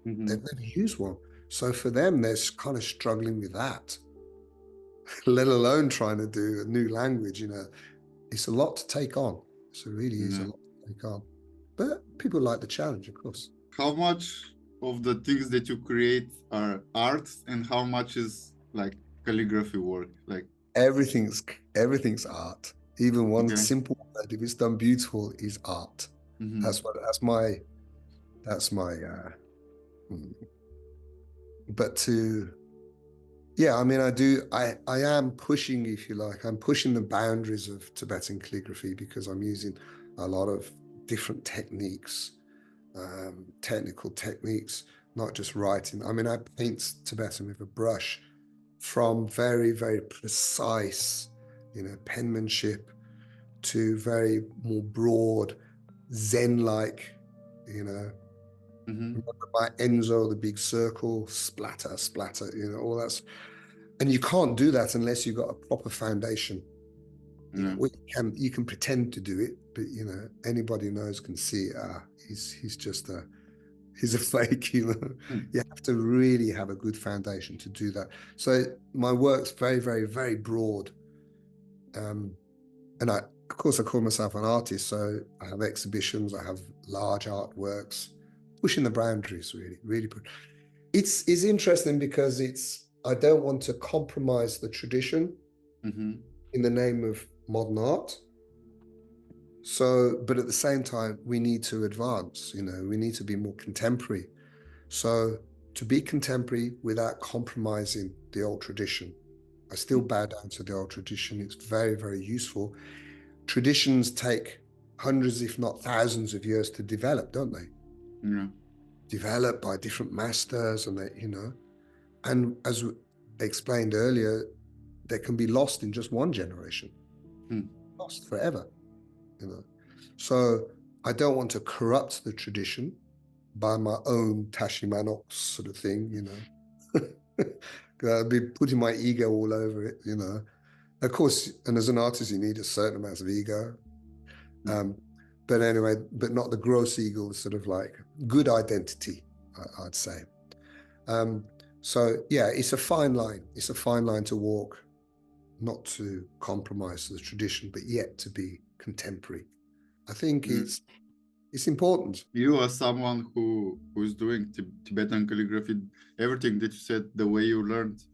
They've never used one. So for them, they're kind of struggling with that, let alone trying to do a new language, you know. It's a lot to take on. So it really is a lot to take on. But people like the challenge, of course. How much of the things that you create are art and how much is like calligraphy work? Like, Everything's art. Even one okay. simple word, if it's done beautiful, is art. That's my mm. But yeah, I mean, I am pushing, if you like, I'm pushing the boundaries of Tibetan calligraphy because I'm using a lot of different techniques, technical techniques, not just writing. I mean, I paint Tibetan with a brush from very, very precise, you know, penmanship to very more broad, Zen-like, you know. Remember my Enzo, the big circle, splatter, splatter, you know, all that's, and you can't do that unless you've got a proper foundation. You know, you can pretend to do it, but you know, anybody who knows can see, he's a fake, you know. You have to really have a good foundation to do that. So my work's very, very, very broad. And of course, I call myself an artist, so I have exhibitions, I have large artworks, pushing the boundaries, really, really. It's interesting because I don't want to compromise the tradition in the name of modern art. So, but at the same time, we need to advance, you know, we need to be more contemporary. So to be contemporary without compromising the old tradition, I still bow down to the old tradition. It's very, very useful. Traditions take hundreds, if not thousands of years to develop, don't they? Yeah. Developed by different masters and they, you know, and as explained earlier, they can be lost in just one generation, lost forever, you know. So I don't want to corrupt the tradition by my own Tashi Mannox sort of thing, you know. I'd be putting my ego all over it, you know. Of course, and as an artist, you need a certain amount of ego. But anyway, but not the gross ego, sort of like good identity, I'd say. So yeah, it's a fine line. It's a fine line to walk, not to compromise the tradition, but yet to be contemporary. I think it's important. You as someone who's doing Tibetan calligraphy, everything that you said, the way you learned,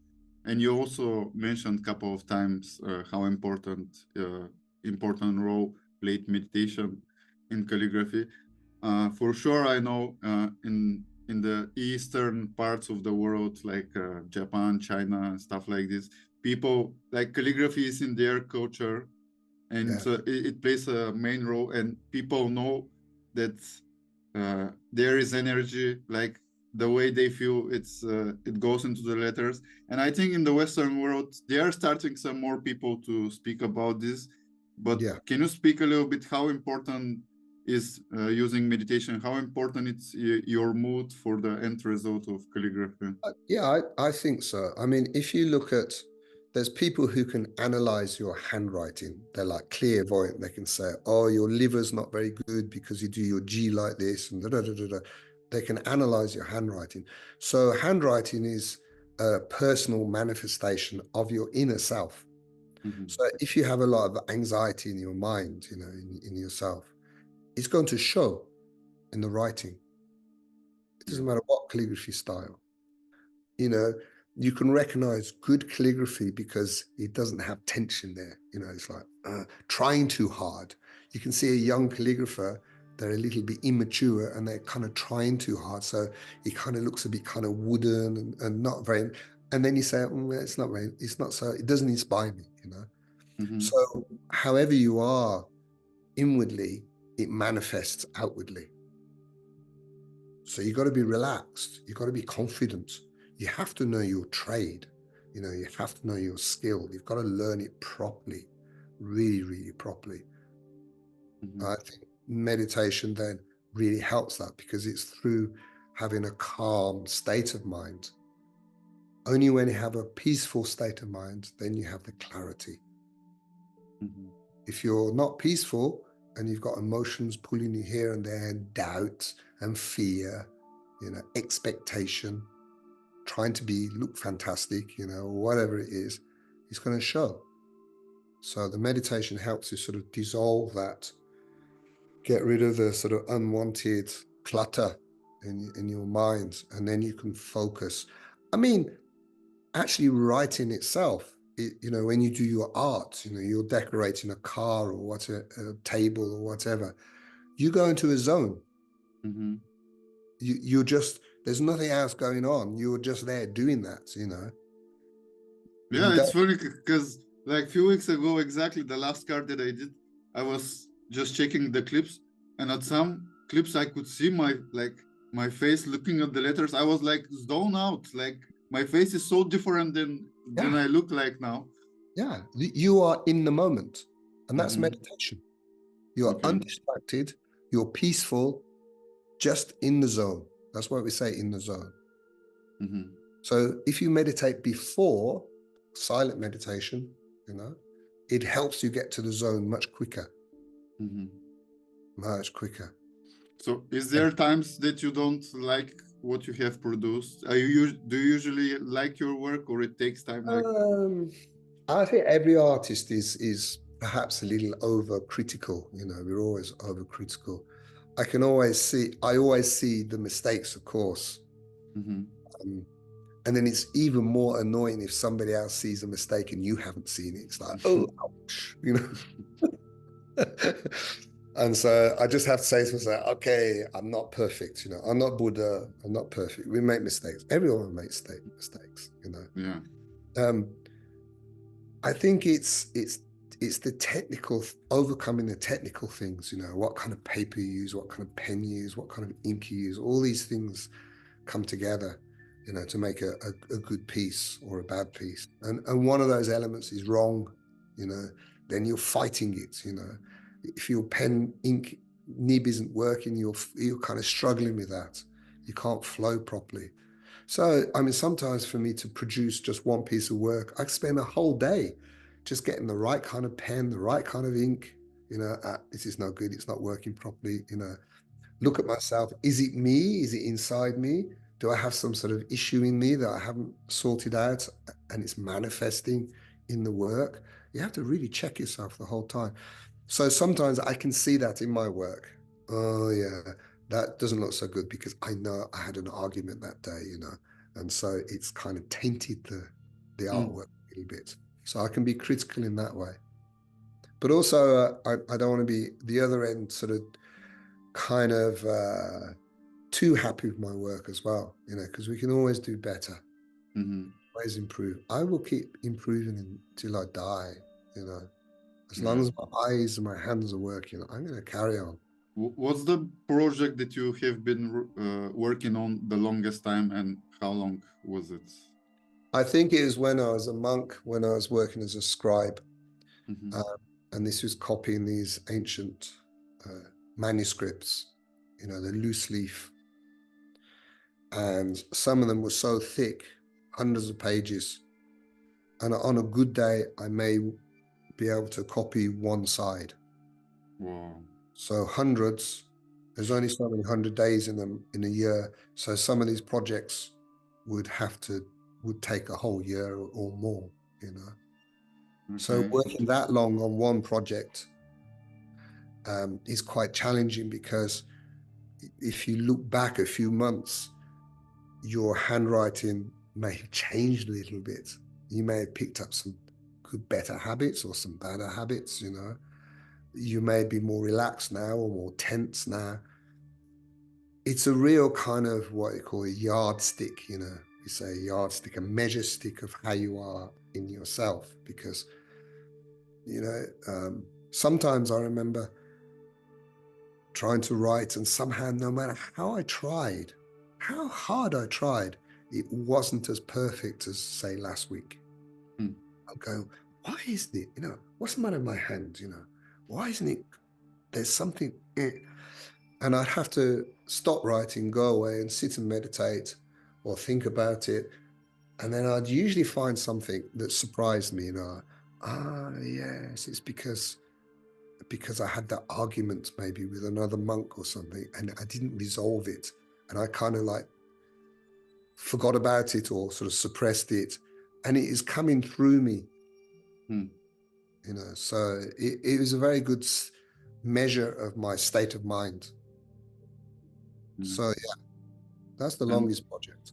And you also mentioned a couple of times how important role played meditation in calligraphy. For sure, I know in the eastern parts of the world, like Japan, China, and stuff like this, people like calligraphy is in their culture, and it plays a main role. And people know that there is energy, like the way they feel it goes into the letters. And I think in the Western world they are starting some more people to speak about this. But can you speak a little bit how important is using meditation, how important it's your mood for the end result of calligraphy? I think so. I mean, if you look at, there's people who can analyze your handwriting. They're like clairvoyant. They can say, oh, your liver's not very good because you do your G like this and da da da da da. They can analyze your handwriting. So handwriting is a personal manifestation of your inner self. So if you have a lot of anxiety in your mind, you know, in yourself, it's going to show in the writing. It doesn't matter what calligraphy style. You know, you can recognize good calligraphy because it doesn't have tension there. You know, it's like trying too hard. You can see a young calligrapher, they're a little bit immature and they're kind of trying too hard. So it kind of looks a bit kind of wooden and not very, and then you say, it's not so, it doesn't inspire me, you know. So however you are inwardly, it manifests outwardly. So you got to be relaxed. You got to be confident. You have to know your trade. You know, you have to know your skill. You've got to learn it properly, really, really properly. I think meditation then really helps that because it's through having a calm state of mind. Only when you have a peaceful state of mind, then you have the clarity. If you're not peaceful and you've got emotions pulling you here and there, and doubt and fear, you know, expectation, trying to look fantastic, you know, or whatever it is, it's going to show. So the meditation helps you sort of dissolve that, get rid of the sort of unwanted clutter in your mind, and then you can focus. I mean, actually writing itself, you know, when you do your art, you know, you're decorating a car or a table or whatever, you go into a zone. You're just, there's nothing else going on. You're just there doing that, you know. Yeah, it's funny because like a few weeks ago, exactly the last card that I did, I was just checking the clips, and at some clips I could see my face looking at the letters. I was like zoned out. Like my face is so different than I look like now. Yeah, you are in the moment, and that's meditation. You are undistracted. You're peaceful, just in the zone. That's why we say in the zone. So if you meditate before silent meditation, you know, it helps you get to the zone much quicker. Much quicker. So is there times that you don't like what you have produced? Do you usually like your work, or it takes time? I think every artist is perhaps a little overcritical. You know, we're always overcritical. I always see the mistakes, of course. And then it's even more annoying if somebody else sees a mistake and you haven't seen it. It's like, oh, ouch, you know. And so I just have to say to myself, okay, I'm not perfect, you know. I'm not Buddha. I'm not perfect. We make mistakes. Everyone makes mistakes, you know. Yeah. I think it's the technical, overcoming the technical things, you know, what kind of paper you use, what kind of pen you use, what kind of ink you use. All these things come together, you know, to make a good piece or a bad piece. And one of those elements is wrong, you know, then you're fighting it, you know. If your pen ink nib isn't working, you're kind of struggling with that. You can't flow properly. So, I mean, sometimes for me to produce just one piece of work, I spend a whole day just getting the right kind of pen, the right kind of ink. You know, this is no good. It's not working properly. You know, look at myself. Is it me? Is it inside me? Do I have some sort of issue in me that I haven't sorted out and it's manifesting in the work? You have to really check yourself the whole time. So sometimes I can see that in my work. Oh, yeah, that doesn't look so good because I know I had an argument that day, you know, and so it's kind of tainted the artwork a little bit. So I can be critical in that way. But also, I don't want to be the other end, sort of kind of too happy with my work as well, because we can always do better, always improve. I will keep improving until I die, as long as my eyes and my hands are working, I'm going to carry on. What's the project that you have been working on the longest time, and how long was it? I think it was when I was a monk, when I was working as a scribe. And this was copying these ancient manuscripts, the loose leaf. And some of them were so thick, hundreds of pages. And on a good day, I may be able to copy one side. Wow. So hundreds, there's only so many 100 days in them in a year. So some of these projects would take a whole year or more, So working that long on one project is quite challenging, because if you look back a few months, your handwriting may have changed a little bit. You may have picked up some good, better habits or some better habits, You may be more relaxed now or more tense now. It's a real kind of what you call a yardstick, We say a yardstick, a measure stick of how you are in yourself, because, sometimes I remember trying to write, and somehow, no matter how I tried, how hard I tried, it wasn't as perfect as, say, last week. I'll go, why is it, what's the matter with my hand, why isn't it, there's something, and I'd have to stop writing, go away and sit and meditate or think about it. And then I'd usually find something that surprised me, yes, it's because I had that argument maybe with another monk or something, and I didn't resolve it. And I kind of like forgot about it or sort of suppressed it. And it is coming through me, so it was a very good measure of my state of mind. So yeah, that's the longest project.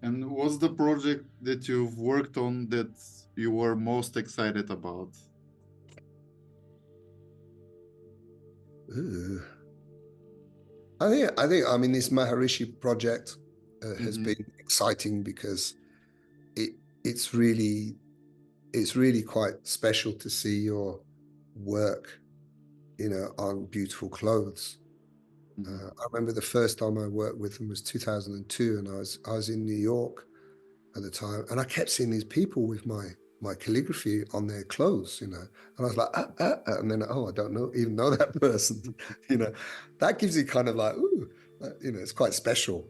And what's the project that you've worked on that you were most excited about? I mean, this Maharishi project has been exciting, because it's really quite special to see your work, on beautiful clothes. I remember the first time I worked with them was 2002, and I was in New York at the time, and I kept seeing these people with my calligraphy on their clothes, and I was like, and then, I don't even know that person, that gives you kind of like, ooh, it's quite special.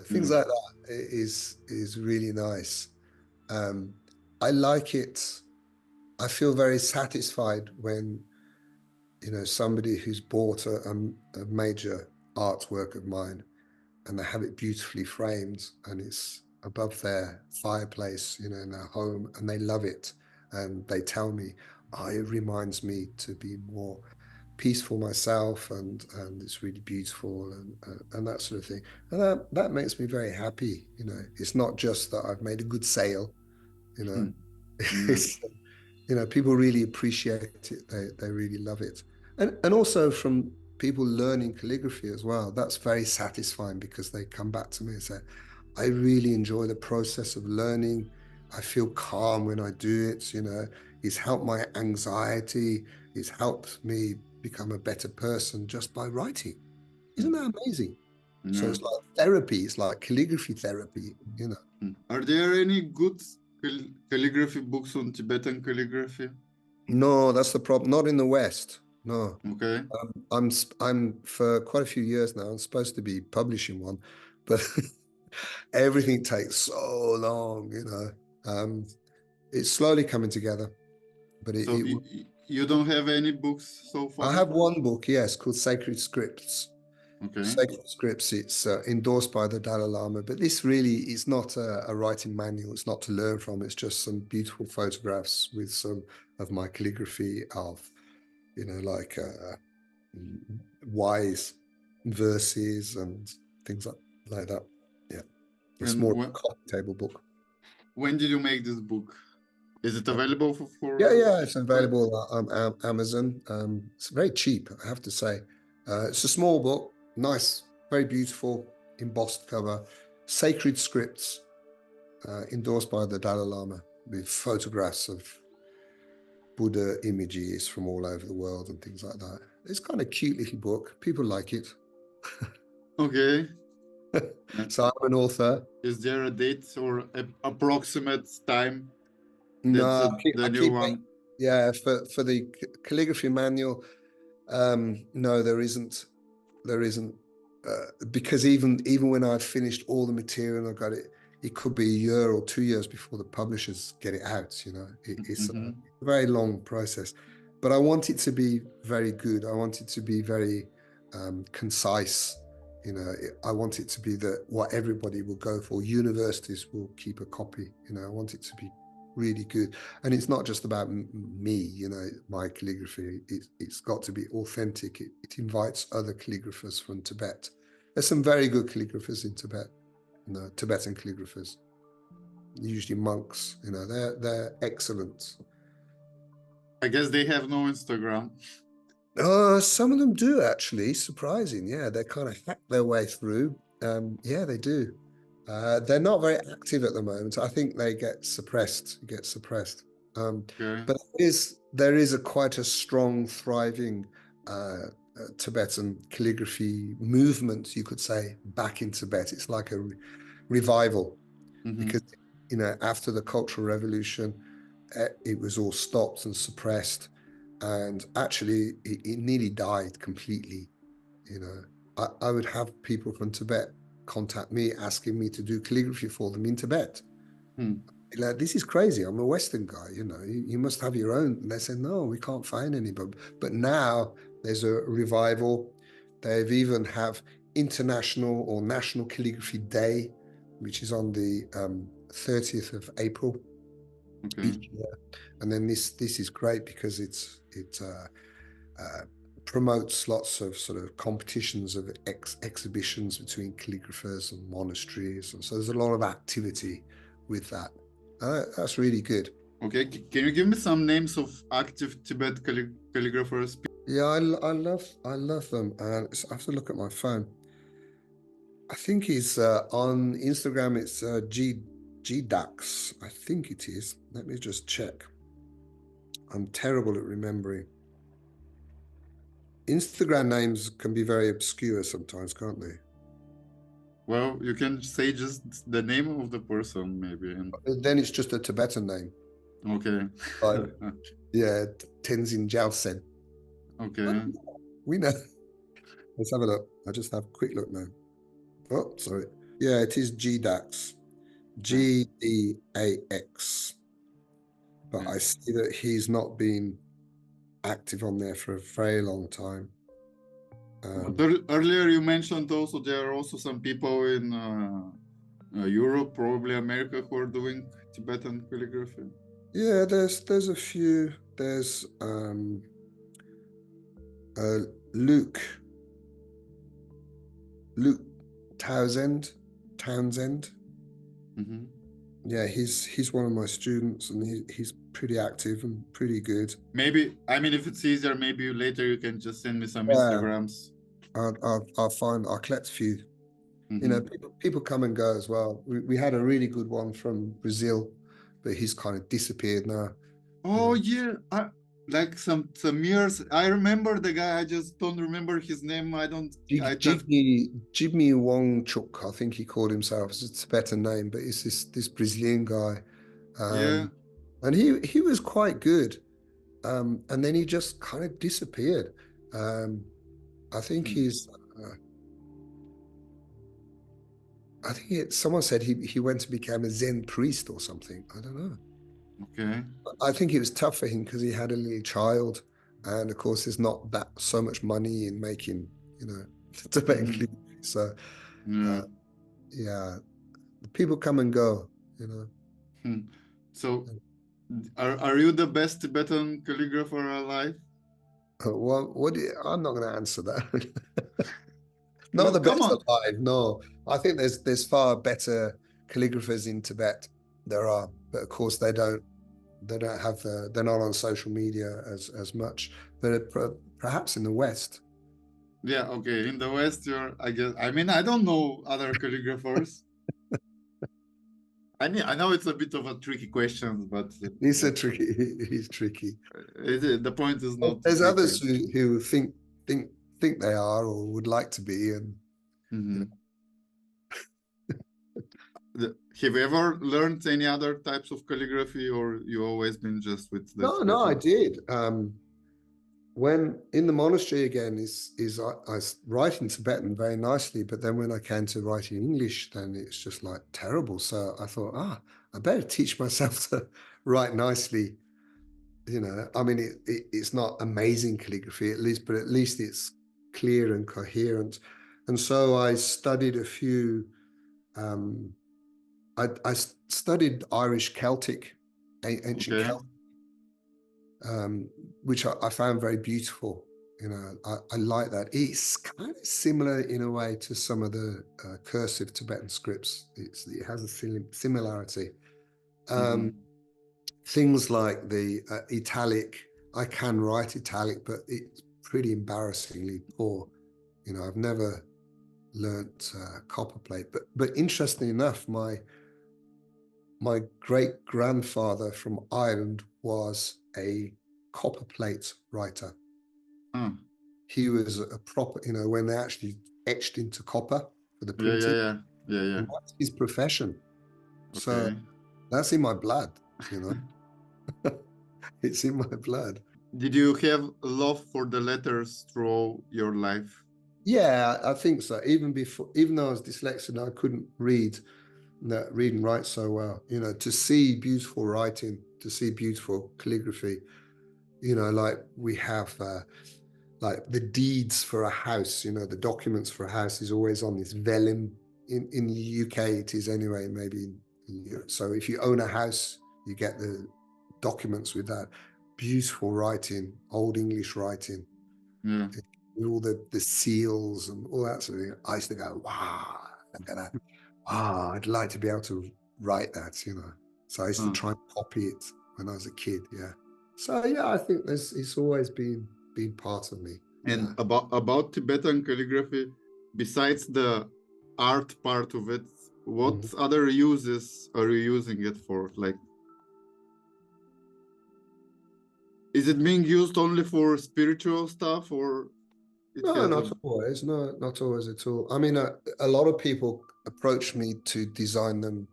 Things like that is really nice. I like it. I feel very satisfied when, somebody who's bought a major artwork of mine, and they have it beautifully framed, and it's above their fireplace, in their home, and they love it. And they tell me, it reminds me to be more peaceful myself, and it's really beautiful, and that sort of thing. And that makes me very happy. It's not just that I've made a good sale, it's, people really appreciate it. They really love it. And also from people learning calligraphy as well, that's very satisfying, because they come back to me and say, I really enjoy the process of learning. I feel calm when I do it. It's helped my anxiety. It's helped me become a better person just by writing. Isn't that amazing? So it's like therapy. It's like calligraphy therapy, Are there any good calligraphy books on Tibetan calligraphy? No, that's the problem. Not in the West. No. Okay. I'm for quite a few years now, I'm supposed to be publishing one, but everything takes so long, It's slowly coming together, but So you don't have any books so far? I have one book, yes, called Sacred Scripts. Okay. Sacred Scripts, it's endorsed by the Dalai Lama, but this really is not a writing manual. It's not to learn from. It's just some beautiful photographs with some of my calligraphy of, like wise verses and things like that. Yeah. It's more a coffee table book. When did you make this book? Is it available for Yeah, it's available on Amazon. It's very cheap, I have to say. It's a small book, nice, very beautiful, embossed cover, sacred scripts, endorsed by the Dalai Lama, with photographs of Buddha images from all over the world and things like that. It's kind of cute little book. People like it. Okay. So I'm an author. Is there a date or approximate time No, that's I the new keep one? yeah, for the calligraphy manual, no, there isn't. Because even when I've finished all the material and I've got it, it could be a year or 2 years before the publishers get it out. It's a very long process, but I want it to be very good. I want it to be very concise. I want it to be what everybody will go for. Universities will keep a copy. I want it to be really good, and it's not just about me. My calligraphy. It's got to be authentic. It invites other calligraphers from Tibet. There's some very good calligraphers in Tibet. Tibetan calligraphers, usually monks. They're excellent. I guess they have no Instagram. Some of them do, actually. Surprising. Yeah, they kind of hack their way through. Yeah, they do. They're not very active at the moment. I think they get suppressed. Okay. But there is quite a strong, thriving Tibetan calligraphy movement, you could say, back in Tibet. It's like a revival because after the Cultural Revolution, it was all stopped and suppressed, and actually it nearly died completely. I would have people from Tibet contact me asking me to do calligraphy for them in Tibet. Like, this is crazy. I'm a Western guy, you must have your own. And they said, no, we can't find any. But now there's a revival. They've even have International or National Calligraphy Day, which is on the 30th of April each year. And then this is great because it promotes lots of sort of competitions of exhibitions between calligraphers and monasteries. And so there's a lot of activity with that. That's really good. Okay, can you give me some names of active Tibet calligraphers? Yeah, I love them. And I have to look at my phone. I think he's on Instagram. It's GDAX. I think it is. Let me just check. I'm terrible at remembering. Instagram names can be very obscure sometimes, can't they? Well, you can say just the name of the person, maybe. And then it's just a Tibetan name. Okay. Yeah, Tenzin Gyaltsen. Okay. We know. Let's have a look. I just have a quick look now. Oh, sorry. Yeah, it is GDAX. GDAX. But I see that he's not been active on there for a very long time. Earlier you mentioned also there are also some people in Europe, probably America, who are doing Tibetan calligraphy. Yeah, there's a few. There's Luke Townsend. Yeah, he's one of my students, and he's pretty active and pretty good. Maybe, I mean, if it's easier, maybe later you can just send me some Instagrams. I'll collect a few. People come and go as well. We had a really good one from Brazil, but he's kind of disappeared now. Oh yeah, like some years. I remember the guy. I just don't remember his name. Jigme Wangchuk, I think he called himself. It's a Tibetan name, but it's this Brazilian guy. Yeah. And he was quite good. And then he just kind of disappeared. I think someone said he went to become a Zen priest or something. I don't know. Okay. I think it was tough for him because he had a little child, and of course, there's not that so much money in making, Tibetan calligraphy. So, yeah, people come and go, So, are you the best Tibetan calligrapher alive? Well, I'm not going to answer that. Not the best alive. No, I think there's far better calligraphers in Tibet. there are, but of course they don't have they're not on social media as much. But perhaps in the West. Yeah, okay. In the West, I guess. I mean, I don't know other calligraphers. I know it's a bit of a tricky question, but He's tricky. the point is not There's tricky. others who think they are or would like to be, and Mm-hmm. Have you ever learned any other types of calligraphy, or you always been just with the no, I Tibetan? did. When in the monastery again, I write in Tibetan very nicely, but then when I came to writing English, then it's just like terrible. So I thought, I better teach myself to write nicely. I mean, it's not amazing calligraphy, at least, but at least it's clear and coherent. And so I studied a few. I studied Irish Celtic, ancient Okay. Celtic, which I found very beautiful. I like that. It's kind of similar in a way to some of the cursive Tibetan scripts. It has a similarity. Mm-hmm. Things like the italic, I can write italic, but it's pretty embarrassingly poor. I've never learnt copperplate. But interestingly enough, my great grandfather from Ireland was a copperplate writer. Huh. He was a proper, when they actually etched into copper for the Yeah, printing, yeah. and that's his profession. So Okay. that's in my blood, it's in my blood. Did you have a love for the letters throughout your life? Yeah, I think so. Even though I was dyslexic, I couldn't read and write so well. To see beautiful writing, to see beautiful calligraphy, like we have like the deeds for a house, the documents for a house is always on this vellum. In the UK, it is anyway, maybe in Europe. So if you own a house, you get the documents with that beautiful writing, Old English writing, Yeah. with all the seals and all that sort of thing. I used to go, wow, look at that. Wow, I'd like to be able to write that, So I used to Huh. try and copy it when I was a kid, yeah. So yeah, I think it's always been part of me. And Yeah. about Tibetan calligraphy, besides the art part of it, what Mhm. other uses are you using it for? Like, is it being used only for spiritual stuff, or it No, has a? not always. No, not always at all. I mean, a lot of people approach me to design them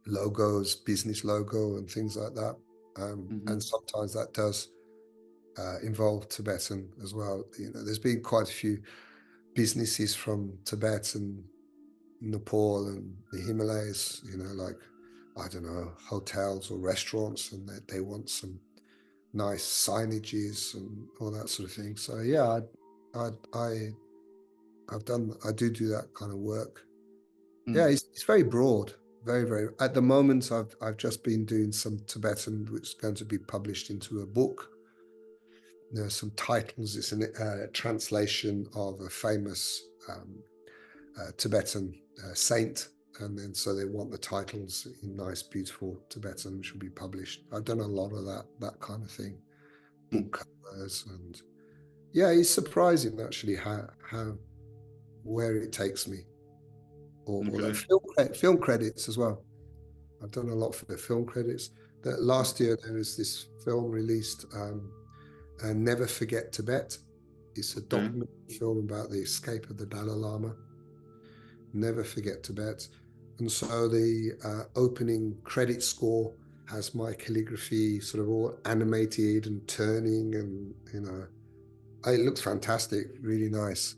logos, business logo, and things like that. Mm-hmm. And sometimes that does involve Tibetan as well. There's been quite a few businesses from Tibet and Nepal and the Himalayas. Like I don't know, hotels or restaurants, and they want some nice signages and all that sort of thing. So yeah, I do that kind of work. Yeah, Mm. it's very broad, very, very. At the moment, I've just been doing some Tibetan, which is going to be published into a book. There's some titles. It's a translation of a famous Tibetan saint, and then so they want the titles in nice, beautiful Tibetan, which will be published. I've done a lot of that kind of thing, Mm. book covers, and yeah, it's surprising actually how where it takes me, or like Okay. film credits as well. I've done a lot for the film credits. That last year there was this film released, Never Forget Tibet. It's a Okay. documentary film about the escape of the Dalai Lama. Never Forget Tibet. And so the opening credit score has my calligraphy sort of all animated and turning, and it looks fantastic, really nice.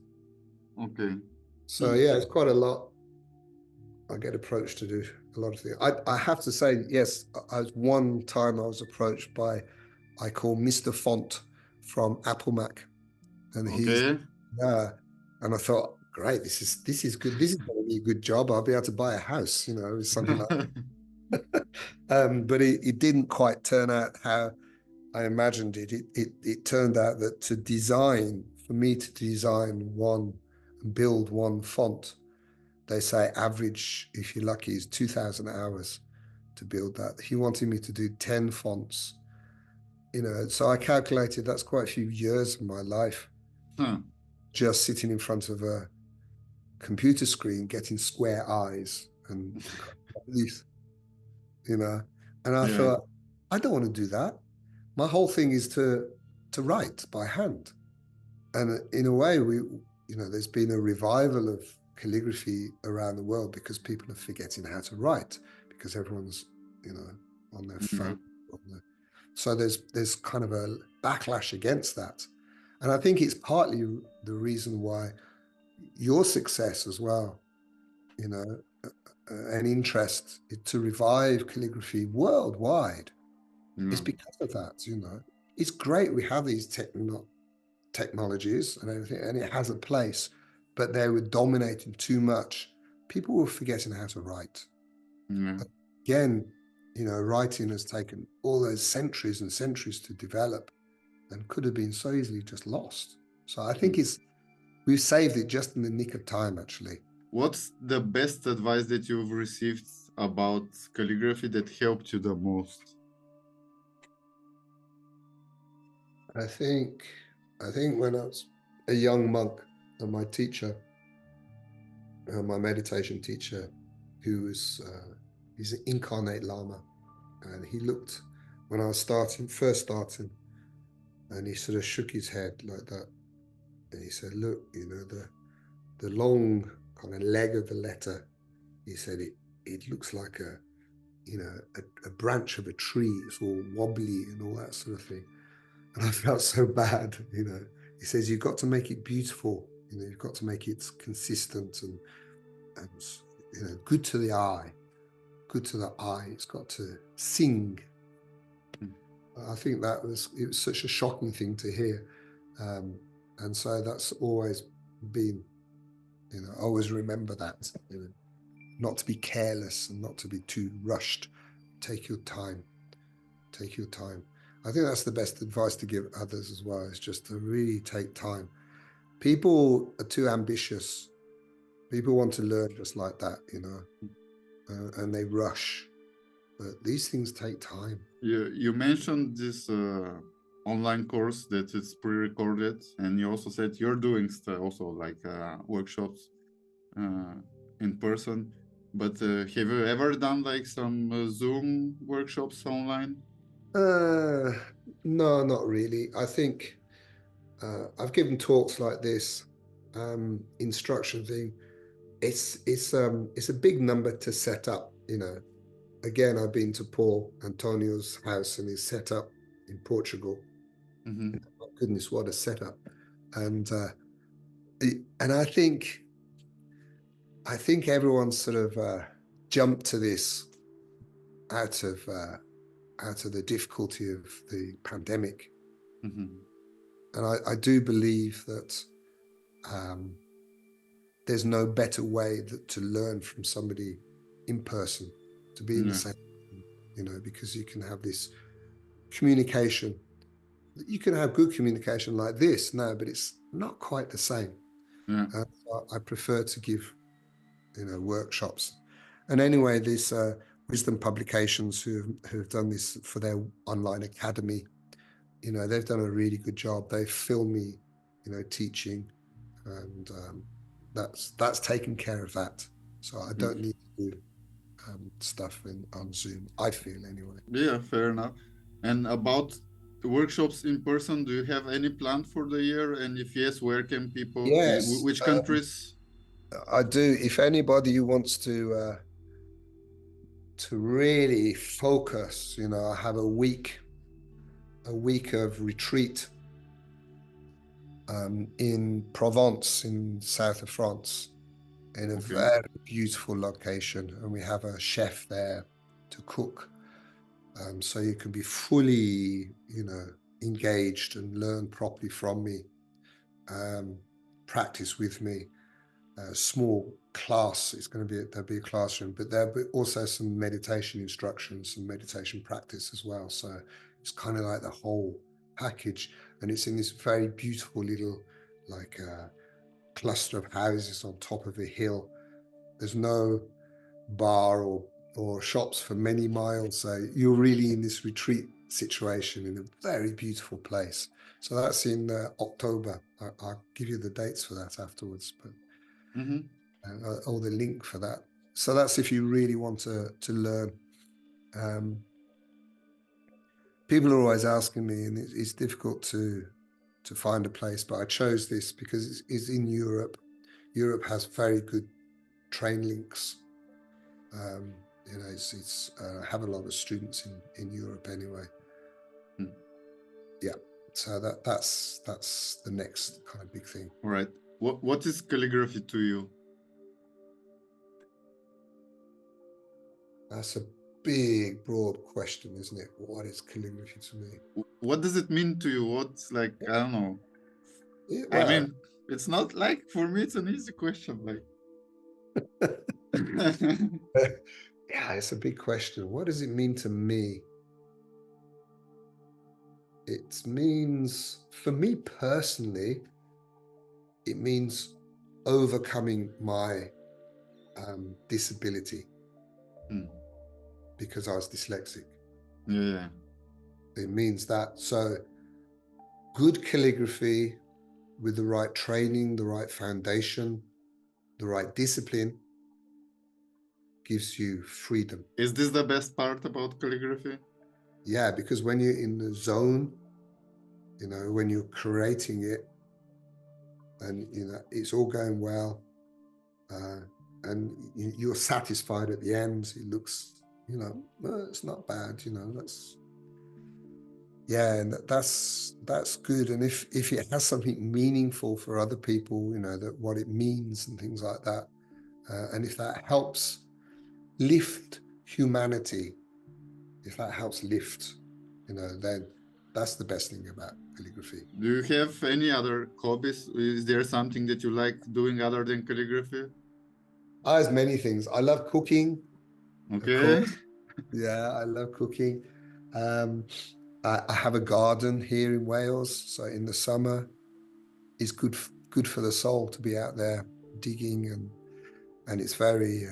Okay. So Mm. yeah, it's quite a lot. I get approached to do a lot of things. I have to say, yes, one time I was approached by, I call Mr. Font from Apple Mac, and Okay. and I thought, great, this is good. This is going to be a good job. I'll be able to buy a house, something like. But it didn't quite turn out how I imagined it. It turned out that for me to design one and build one font, they say average, if you're lucky, is 2,000 hours. to build that. He wanted me to do 10 fonts, so I calculated that's quite a few years of my life just sitting in front of a computer screen getting square eyes and these, and I thought, I don't want to do that. My whole thing is to write by hand. And in a way, there's been a revival of calligraphy around the world because people are forgetting how to write because everyone's, on their phone. So there's kind of a backlash against that. And I think it's partly the reason why your success as well, an interest to revive calligraphy worldwide. It's because of that, It's great we have these technologies and everything, and it has a place, but they were dominating too much. People were forgetting how to write. Again, writing has taken all those centuries and centuries to develop and could have been so easily just lost. So I think we've saved it just in the nick of time, actually. What's the best advice that you've received about calligraphy that helped you the most? I think when I was a young monk, and my teacher, my meditation teacher, who was he's an incarnate Lama, and he looked when I was first starting, and he sort of shook his head like that, and he said, "Look, the long kind of leg of the letter," he said, it looks like a branch of a tree. It's all wobbly and all that sort of thing. And I felt so bad, He says, you've got to make it beautiful, you've got to make it consistent and good to the eye. Good to the eye. It's got to sing. I think it was such a shocking thing to hear. And so that's always been, I always remember that, not to be careless and not to be too rushed. Take your time. Take your time. I think that's the best advice to give others as well, is just to really take time. People are too ambitious. People want to learn just like that, and they rush. But these things take time. You mentioned this online course that is pre-recorded, and you also said you're doing also like workshops in person. But have you ever done like some Zoom workshops online? No, not really. I think I've given talks like this, instruction thing. It's a big number to set up, Again, I've been to Paul Antonio's house and his setup in Portugal. Oh, goodness, what a setup! And I think everyone's sort of jumped to this out of the difficulty of the pandemic. And I do believe that there's no better way to learn from somebody in person, to be in the same, because you can have this communication. You can have good communication like this, but it's not quite the same. So I prefer to give, workshops. And anyway, these Wisdom Publications who have done this for their online academy, they've done a really good job. They film me, teaching, and that's taken care of that. So I don't need to do stuff on Zoom, I feel, anyway. Yeah, fair enough. And about workshops in person, do you have any plan for the year? And if yes, where can people? Yes, Which countries? I do. If anybody wants to really focus, I have a week of retreat in Provence, in the south of France, in a very beautiful location, and we have a chef there to cook. So you can be fully, engaged and learn properly from me, practice with me. A small class. There'll be a classroom, but there'll be also some meditation instructions, some meditation practice as well. So it's kind of like the whole package, and it's in this very beautiful little cluster of houses on top of a hill. There's no bar or or shops for many miles. So you're really in this retreat situation in a very beautiful place. So that's in October. I'll give you the dates for that afterwards, but or the link for that. So that's if you really want to learn. People are always asking me, and it's difficult to find a place, but I chose this because it's in Europe. Europe has very good train links. You know, it's have a lot of students in Europe anyway. Yeah, so that's the next kind of big thing. All right. What is calligraphy to you? That's a big, broad question, isn't it? What is calligraphy to me? What does it mean to you? What's like, I don't know. Well, I mean, it's not like, for me, it's an easy question. Like, yeah, it's a big question. What does it mean to me? It means, for me personally, it means overcoming my disability because I was dyslexic. Yeah. It means that. So good calligraphy with the right training, the right foundation, the right discipline gives you freedom. Is this the best part about calligraphy? Yeah, because when you're in the zone, you know, when you're creating it and, you know, it's all going well, and you're satisfied at the end, it looks, you know, it's not bad, you know, and that's good. And if it has something meaningful for other people, you know, that what it means and things like that, and if that helps lift humanity, if that helps lift, you know, then that's the best thing about calligraphy. Do you have any other hobbies? Is there something that you like doing other than calligraphy? There's many things. I love cooking. Okay. Of course. Yeah, I love cooking. I have a garden here in Wales, so in the summer, it's good for the soul to be out there digging, and it's very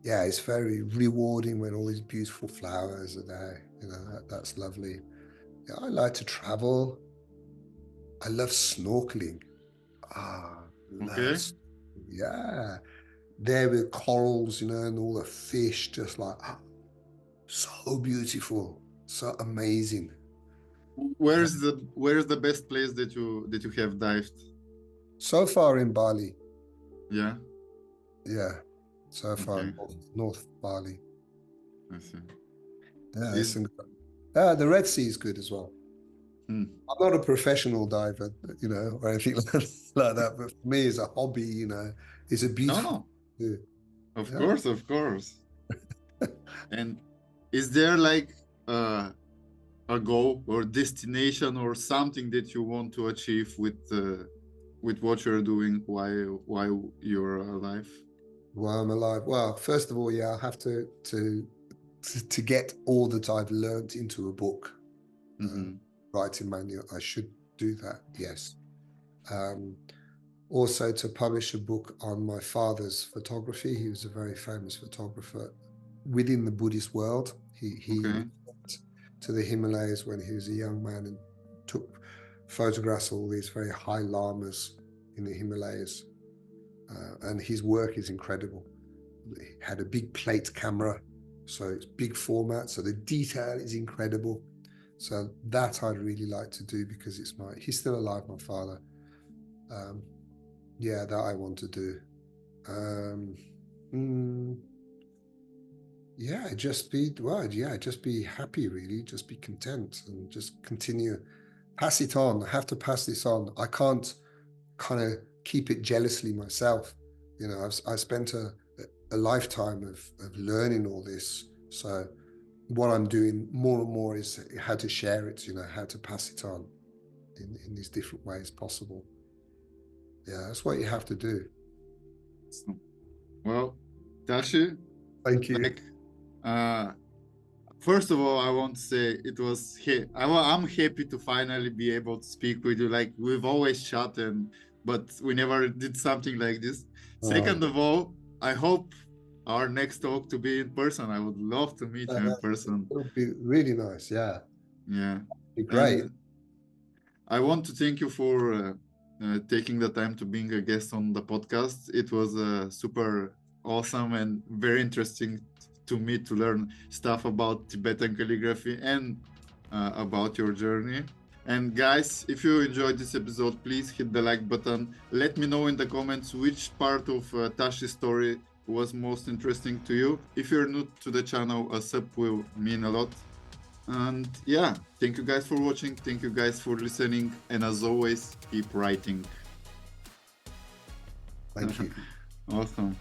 it's very rewarding when all these beautiful flowers are there. You know, that's lovely. Yeah, I like to travel. I love snorkeling. Okay. Yeah. There with corals, you know, and all the fish, just like so beautiful, so amazing. Where's the best place that you have dived? So far in Bali. Yeah. Yeah. So far Okay. North Bali. I see. Yeah, the Red Sea is good as well. I'm not a professional diver, you know, or anything like that, but for me, it's a hobby, you know, it's a beautiful. No. Of course. And is there like a goal or destination or something that you want to achieve with what you're doing while you're alive? While I'm alive. Well, first of all, yeah, I'll have to get all that I've learned into a book. Writing manual, I should do that, yes. Also to publish a book on my father's photography. He was a very famous photographer within the Buddhist world. He went to the Himalayas when he was a young man and took photographs of all these very high lamas in the Himalayas. And his work is incredible. He had a big plate camera, so it's big format, so the detail is incredible. So that I'd really like to do because he's still alive, my father. Yeah, that I want to do. Just be happy, really. Just be content and just continue. Pass it on. I have to pass this on. I can't kind of keep it jealously myself. You know, I spent a lifetime of learning all this. So what I'm doing more and more is how to share it, you know, how to pass it on in these different ways possible. Yeah, that's what you have to do. Well, Tashi, thank you. First of all, I want to say it was. I'm happy to finally be able to speak with you. Like, we've always chatted, but we never did something like this. Second of all, I hope our next talk to be in person. I would love to meet you in person. It would be really nice. Yeah, Yeah. it'd be great. And I want to thank you for taking the time to being a guest on the podcast. It was super awesome and very interesting to me to learn stuff about Tibetan calligraphy and about your journey. And guys, if you enjoyed this episode, please hit the like button. Let me know in the comments which part of Tashi's story was most interesting to you. If you're new to the channel, a sub will mean a lot. And yeah, thank you guys for watching. Thank you guys for listening. And as always, keep writing. Thank you. Awesome.